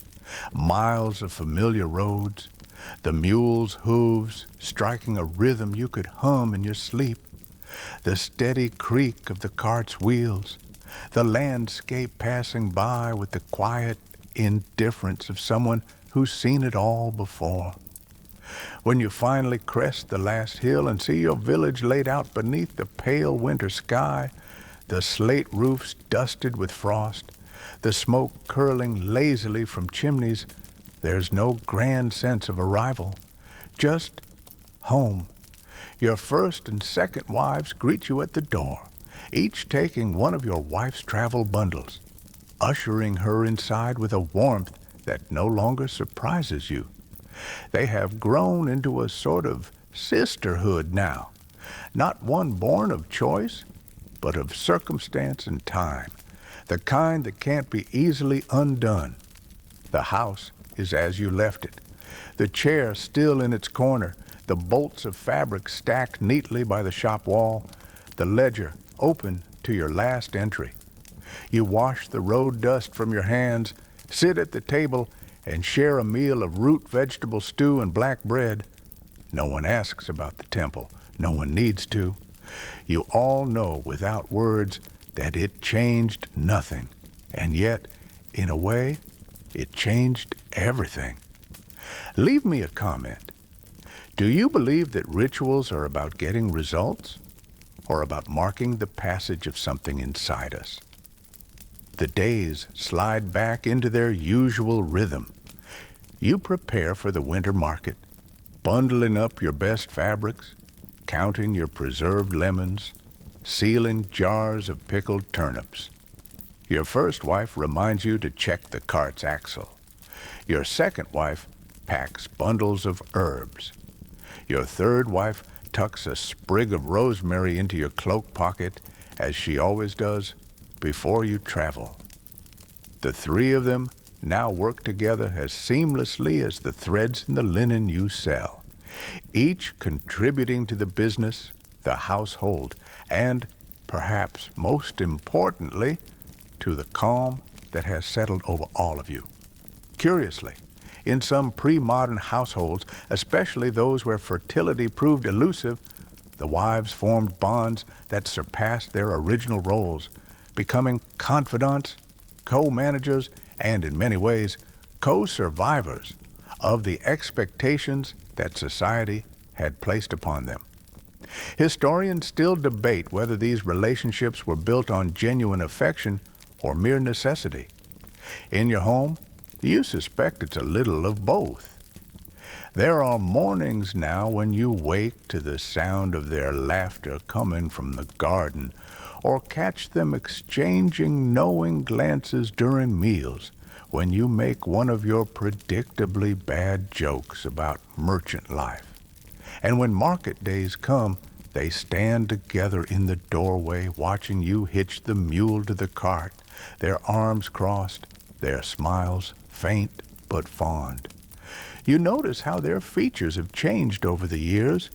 Speaker 1: Miles of familiar roads, the mule's hooves striking a rhythm you could hum in your sleep, the steady creak of the cart's wheels, the landscape passing by with the quiet indifference of someone who's seen it all before. When you finally crest the last hill and see your village laid out beneath the pale winter sky, the slate roofs dusted with frost, the smoke curling lazily from chimneys, there's no grand sense of arrival, just home. Your first and second wives greet you at the door, each taking one of your wife's travel bundles, ushering her inside with a warmth that no longer surprises you. They have grown into a sort of sisterhood now, not one born of choice, but of circumstance and time, the kind that can't be easily undone. The house is as you left it, the chair still in its corner, the bolts of fabric stacked neatly by the shop wall, the ledger open to your last entry. You wash the road dust from your hands, sit at the table, and share a meal of root vegetable stew and black bread. No one asks about the temple. No one needs to. You all know without words that it changed nothing. And yet, in a way, it changed everything. Leave me a comment. Do you believe that rituals are about getting results or about marking the passage of something inside us? The days slide back into their usual rhythm. You prepare for the winter market, bundling up your best fabrics, counting your preserved lemons, sealing jars of pickled turnips. Your first wife reminds you to check the cart's axle. Your second wife packs bundles of herbs. Your third wife tucks a sprig of rosemary into your cloak pocket, as she always does, before you travel. The three of them now work together as seamlessly as the threads in the linen you sell, each contributing to the business, the household, and, perhaps most importantly, to the calm that has settled over all of you. Curiously, in some pre-modern households, especially those where fertility proved elusive, the wives formed bonds that surpassed their original roles, becoming confidants, co-managers, and in many ways, co-survivors of the expectations that society had placed upon them. Historians still debate whether these relationships were built on genuine affection or mere necessity. In your home, you suspect it's a little of both. There are mornings now when you wake to the sound of their laughter coming from the garden, or catch them exchanging knowing glances during meals when you make one of your predictably bad jokes about merchant life. And when market days come, they stand together in the doorway watching you hitch the mule to the cart, their arms crossed, their smiles faint but fond. You notice how their features have changed over the years.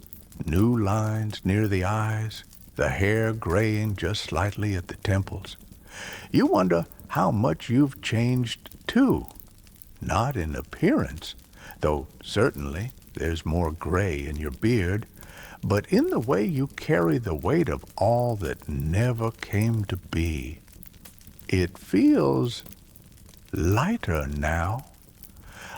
Speaker 1: New lines near the eyes, the hair graying just slightly at the temples. You wonder how much you've changed too. Not in appearance, though certainly there's more gray in your beard, but in the way you carry the weight of all that never came to be. It feels lighter now,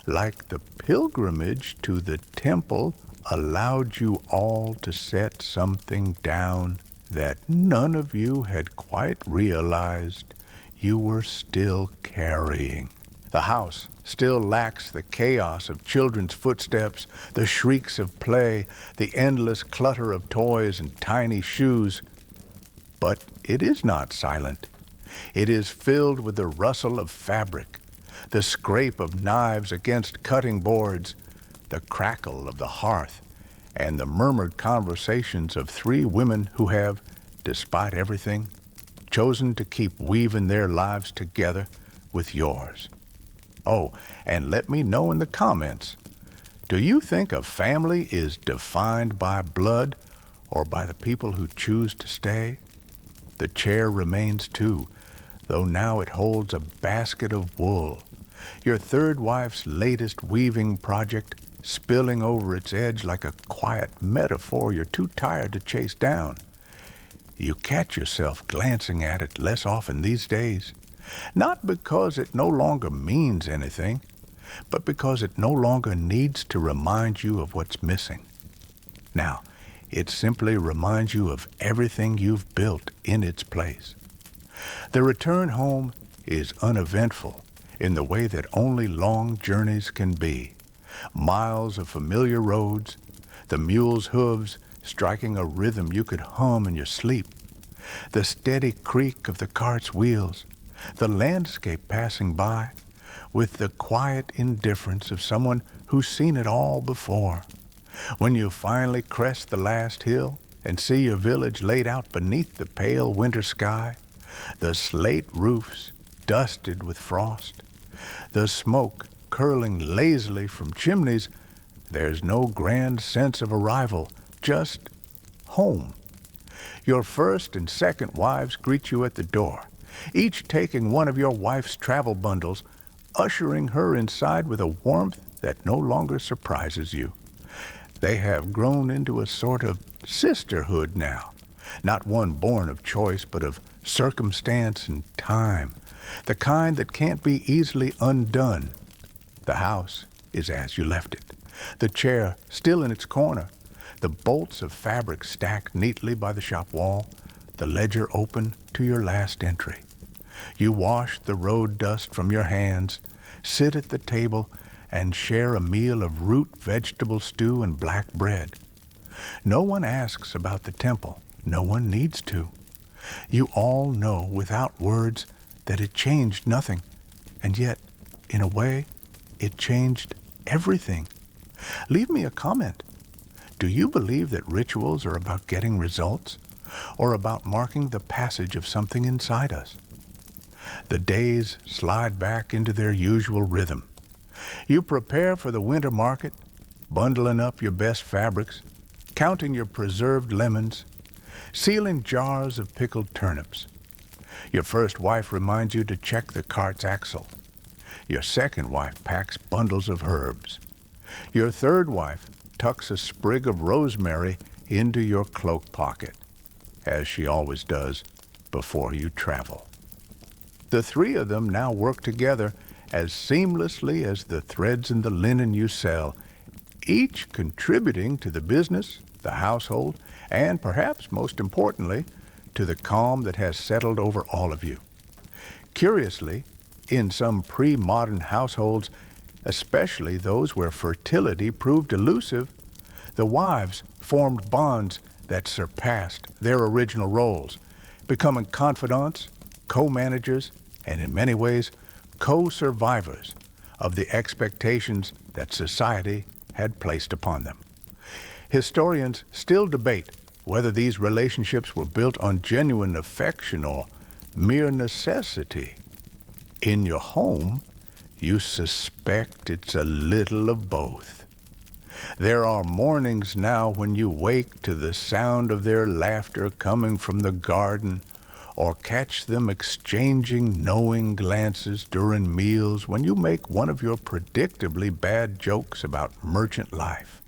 Speaker 1: like the pilgrimage to the temple allowed you all to set something down that none of you had quite realized you were still carrying. The house still lacks the chaos of children's footsteps, the shrieks of play, the endless clutter of toys and tiny shoes. But it is not silent. It is filled with the rustle of fabric, the scrape of knives against cutting boards, the crackle of the hearth, and the murmured conversations of three women who have, despite everything, chosen to keep weaving their lives together with yours. Oh, and let me know in the comments, do you think a family is defined by blood or by the people who choose to stay? The chair remains too, though now it holds a basket of wool, your third wife's latest weaving project spilling over its edge like a quiet metaphor you're too tired to chase down. You catch yourself glancing at it less often these days, not because it no longer means anything, but because it no longer needs to remind you of what's missing. Now, it simply reminds you of everything you've built in its place. The return home is uneventful in the way that only long journeys can be. Miles of familiar roads, the mule's hooves striking a rhythm you could hum in your sleep, the steady creak of the cart's wheels, the landscape passing by with the quiet indifference of someone who's seen it all before. When you finally crest the last hill and see your village laid out beneath the pale winter sky, the slate roofs dusted with frost, the smoke curling lazily from chimneys, There's no grand sense of arrival, just home. Your first and second wives greet you at the door, each taking one of your wife's travel bundles, ushering her inside with a warmth that no longer surprises you. They have grown into a sort of sisterhood now, not one born of choice, but of circumstance and time, the kind that can't be easily undone. The house is as you left it, the chair still in its corner, the bolts of fabric stacked neatly by the shop wall, the ledger open to your last entry. You wash the road dust from your hands, sit at the table, and share a meal of root vegetable stew and black bread. No one asks about the temple. No one needs to. You all know without words that it changed nothing, and yet, in a way, it changed everything. Leave me a comment. Do you believe that rituals are about getting results, or about marking the passage of something inside us? The days slide back into their usual rhythm. You prepare for the winter market, bundling up your best fabrics, counting your preserved lemons, sealing jars of pickled turnips. Your first wife reminds you to check the cart's axle. Your second wife packs bundles of herbs. Your third wife tucks a sprig of rosemary into your cloak pocket, as she always does before you travel. The three of them now work together as seamlessly as the threads in the linen you sell, each contributing to the business, the household, and perhaps most importantly, to the calm that has settled over all of you. Curiously, in some pre-modern households, especially those where fertility proved elusive, the wives formed bonds that surpassed their original roles, becoming confidants, co-managers, and in many ways, co-survivors of the expectations that society had placed upon them. Historians still debate whether these relationships were built on genuine affection or mere necessity. In your home, you suspect it's a little of both. There are mornings now when you wake to the sound of their laughter coming from the garden, or catch them exchanging knowing glances during meals when you make one of your predictably bad jokes about merchant life.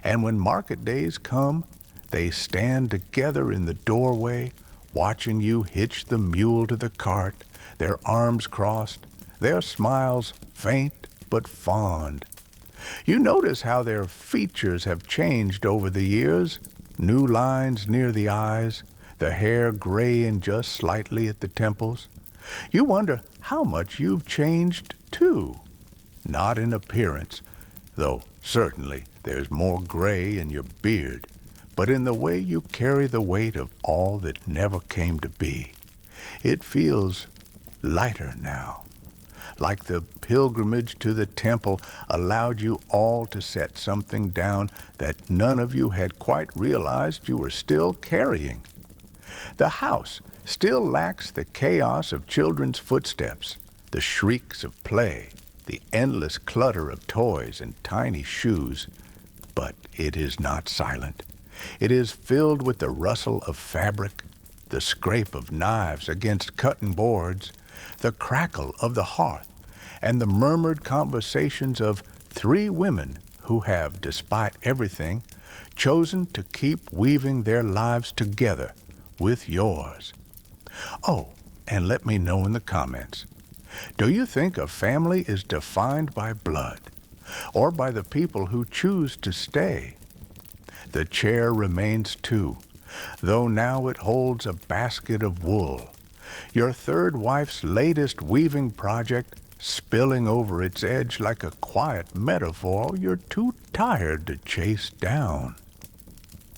Speaker 1: And when market days come, they stand together in the doorway, watching you hitch the mule to the cart, their arms crossed, their smiles faint but fond. You notice how their features have changed over the years, new lines near the eyes, the hair graying just slightly at the temples. You wonder how much you've changed, too. Not in appearance, though certainly there's more gray in your beard, but in the way you carry the weight of all that never came to be. It feels lighter now, like the pilgrimage to the temple allowed you all to set something down that none of you had quite realized you were still carrying. The house still lacks the chaos of children's footsteps, the shrieks of play, the endless clutter of toys and tiny shoes, but it is not silent. It is filled with the rustle of fabric, the scrape of knives against cutting boards, the crackle of the hearth, and the murmured conversations of three women who have, despite everything, chosen to keep weaving their lives together with yours. Oh, and let me know in the comments. Do you think a family is defined by blood, or by the people who choose to stay? The chair remains too, though now it holds a basket of wool. Your third wife's latest weaving project spilling over its edge like a quiet metaphor you're too tired to chase down.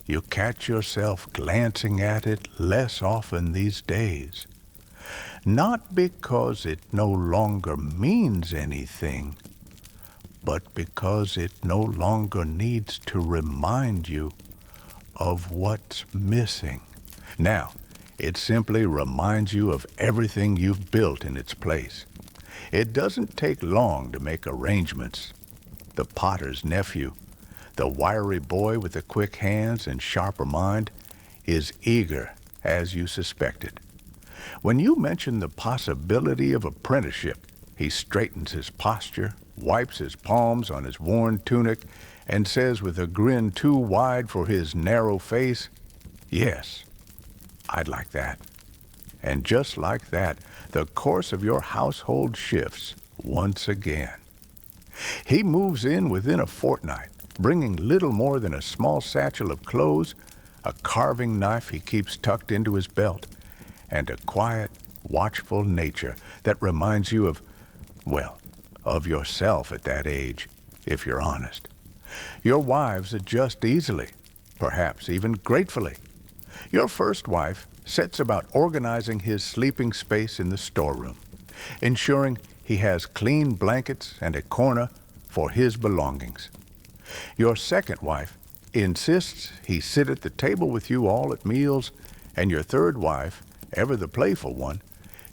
Speaker 1: You catch yourself glancing at it less often these days. Not because it no longer means anything, but because it no longer needs to remind you of what's missing. Now, it simply reminds you of everything you've built in its place. It doesn't take long to make arrangements. The potter's nephew, the wiry boy with the quick hands and sharper mind, is eager as you suspected. When you mention the possibility of apprenticeship, he straightens his posture, wipes his palms on his worn tunic, and says with a grin too wide for his narrow face, "Yes, I'd like that." And just like that, the course of your household shifts once again. He moves in within a fortnight, bringing little more than a small satchel of clothes, a carving knife he keeps tucked into his belt, and a quiet, watchful nature that reminds you well, of yourself at that age, if you're honest. Your wives adjust easily, perhaps even gratefully. Your first wife sets about organizing his sleeping space in the storeroom, ensuring he has clean blankets and a corner for his belongings. Your second wife insists he sit at the table with you all at meals, and your third wife, ever the playful one,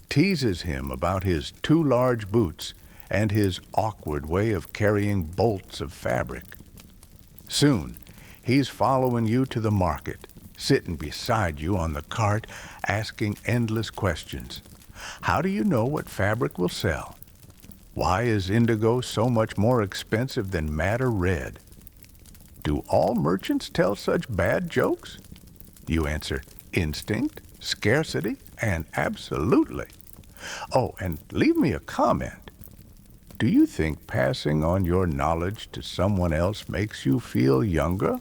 Speaker 1: teases him about his too large boots and his awkward way of carrying bolts of fabric. Soon, he's following you to the market, sitting beside you on the cart, asking endless questions. How do you know what fabric will sell? Why is indigo so much more expensive than madder red? Do all merchants tell such bad jokes? You answer, instinct, scarcity, and absolutely. Oh, and leave me a comment. Do you think passing on your knowledge to someone else makes you feel younger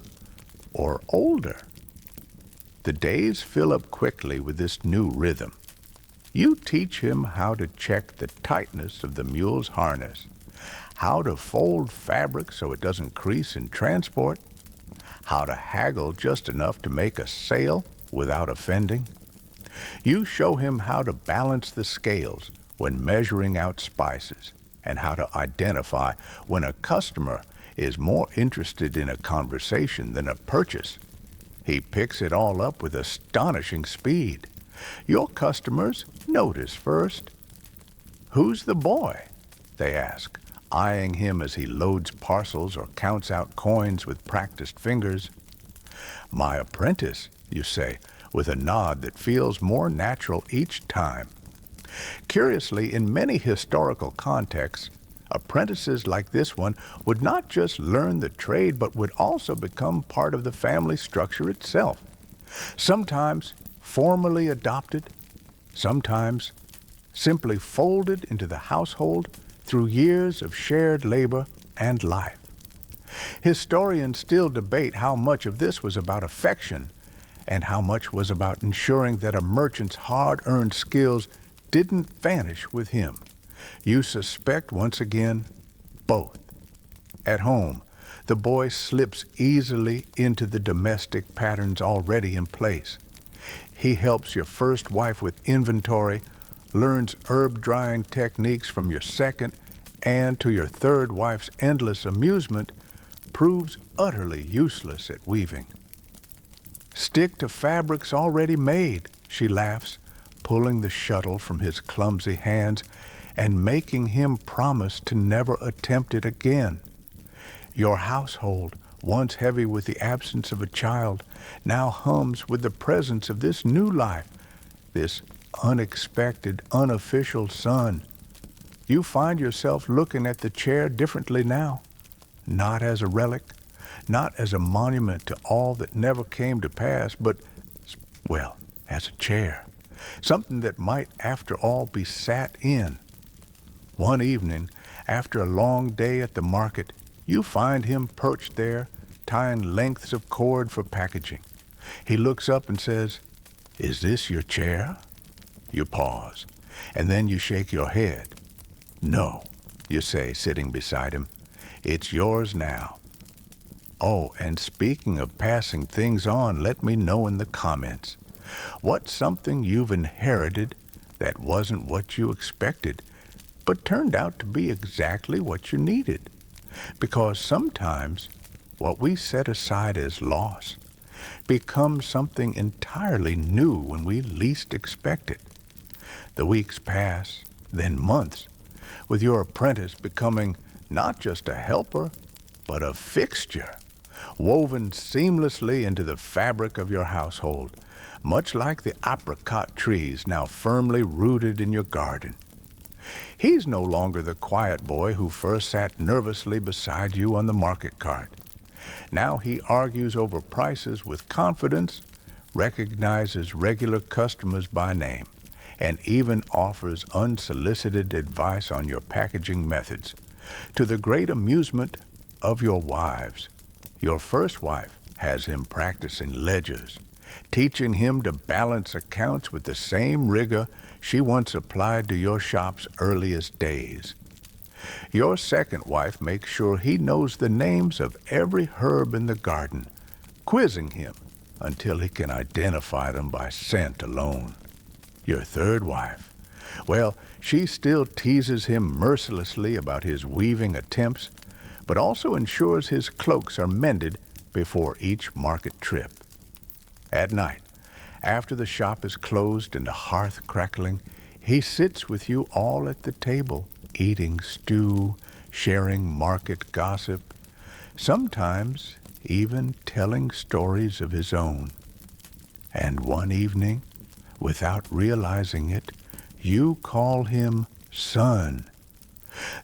Speaker 1: or older? The days fill up quickly with this new rhythm. You teach him how to check the tightness of the mule's harness, how to fold fabric so it doesn't crease in transport, how to haggle just enough to make a sale without offending. You show him how to balance the scales when measuring out spices, and how to identify when a customer is more interested in a conversation than a purchase. He picks it all up with astonishing speed. Your customers notice first. "Who's the boy?" they ask, eyeing him as he loads parcels or counts out coins with practiced fingers. "My apprentice," you say, with a nod that feels more natural each time. Curiously, in many historical contexts, apprentices like this one would not just learn the trade, but would also become part of the family structure itself. Sometimes formally adopted, sometimes simply folded into the household through years of shared labor and life. Historians still debate how much of this was about affection and how much was about ensuring that a merchant's hard-earned skills didn't vanish with him. You suspect, once again, both. At home, the boy slips easily into the domestic patterns already in place. He helps your first wife with inventory, learns herb drying techniques from your second, and to your third wife's endless amusement, proves utterly useless at weaving. "Stick to fabrics already made," she laughs, pulling the shuttle from his clumsy hands and making him promise to never attempt it again. Your household, once heavy with the absence of a child, now hums with the presence of this new life, this unexpected, unofficial son. You find yourself looking at the chair differently now, not as a relic, not as a monument to all that never came to pass, but, well, as a chair, something that might, after all, be sat in. One evening, after a long day at the market, you find him perched there, tying lengths of cord for packaging. He looks up and says, "Is this your chair?" You pause, and then you shake your head. "No," you say, sitting beside him. "It's yours now." Oh, and speaking of passing things on, let me know in the comments. What's something you've inherited that wasn't what you expected, but turned out to be exactly what you needed? Because sometimes what we set aside as loss becomes something entirely new when we least expect it. The weeks pass, then months, with your apprentice becoming not just a helper, but a fixture, woven seamlessly into the fabric of your household, much like the apricot trees now firmly rooted in your garden. He's no longer the quiet boy who first sat nervously beside you on the market cart. Now he argues over prices with confidence, recognizes regular customers by name, and even offers unsolicited advice on your packaging methods, to the great amusement of your wives. Your first wife has him practicing ledgers, teaching him to balance accounts with the same rigor she once applied to your shop's earliest days. Your second wife makes sure he knows the names of every herb in the garden, quizzing him until he can identify them by scent alone. Your third wife, well, she still teases him mercilessly about his weaving attempts, but also ensures his cloaks are mended before each market trip. At night, after the shop is closed and the hearth crackling, he sits with you all at the table, eating stew, sharing market gossip, sometimes even telling stories of his own. And one evening, without realizing it, you call him son.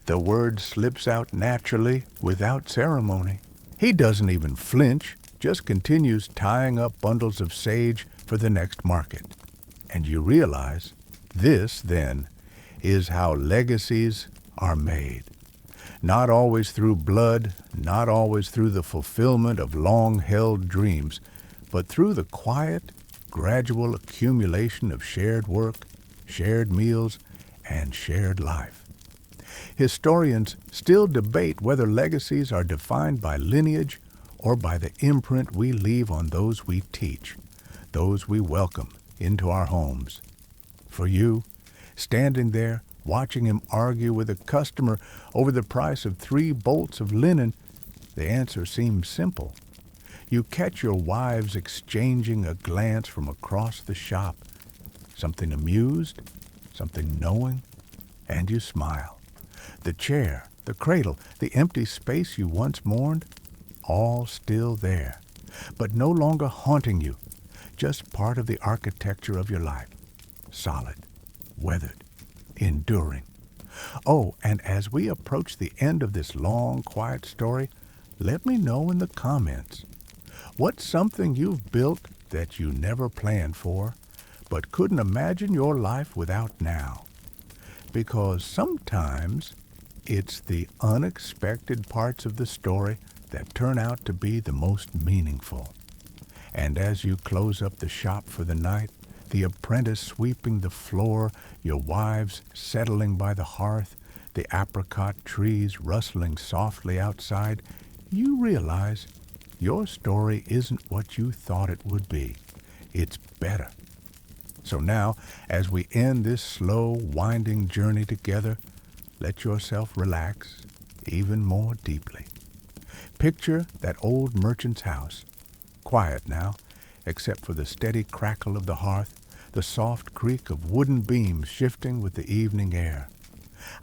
Speaker 1: The word slips out naturally, without ceremony. He doesn't even flinch, just continues tying up bundles of sage for the next market. And you realize this, then, is how legacies are made. Not always through blood, not always through the fulfillment of long-held dreams, but through the quiet, gradual accumulation of shared work, shared meals, and shared life. Historians still debate whether legacies are defined by lineage or by the imprint we leave on those we teach, those we welcome into our homes. For you, standing there, watching him argue with a customer over the price of 3 bolts of linen, the answer seems simple. You catch your wives exchanging a glance from across the shop, something amused, something knowing, and you smile. The chair, the cradle, the empty space you once mourned, all still there, but no longer haunting you, just part of the architecture of your life, solid, weathered, enduring. Oh, and as we approach the end of this long, quiet story, let me know in the comments. What's something you've built that you never planned for, but couldn't imagine your life without now? Because sometimes it's the unexpected parts of the story that turn out to be the most meaningful. And as you close up the shop for the night, the apprentice sweeping the floor, your wives settling by the hearth, the apricot trees rustling softly outside, you realize your story isn't what you thought it would be. It's better. So now, as we end this slow, winding journey together, let yourself relax even more deeply. Picture that old merchant's house, quiet now, except for the steady crackle of the hearth, the soft creak of wooden beams shifting with the evening air.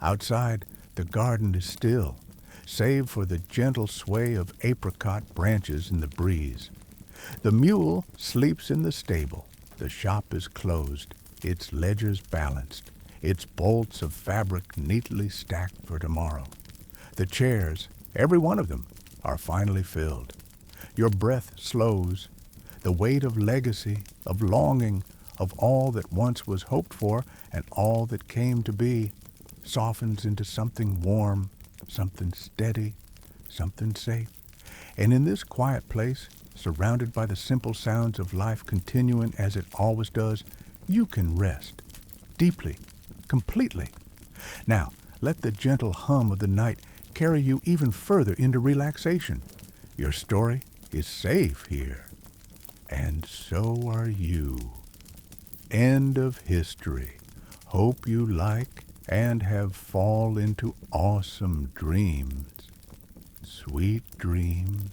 Speaker 1: Outside, the garden is still, save for the gentle sway of apricot branches in the breeze. The mule sleeps in the stable. The shop is closed, its ledgers balanced, its bolts of fabric neatly stacked for tomorrow. The chairs, every one of them, are finally filled. Your breath slows. The weight of legacy, of longing, of all that once was hoped for and all that came to be, softens into something warm, something steady, something safe. And in this quiet place, surrounded by the simple sounds of life continuing as it always does, you can rest, deeply, completely. Now, let the gentle hum of the night carry you even further into relaxation. Your story is safe here. And so are you. End of history. Hope you like and have fall into awesome dreams. Sweet dreams.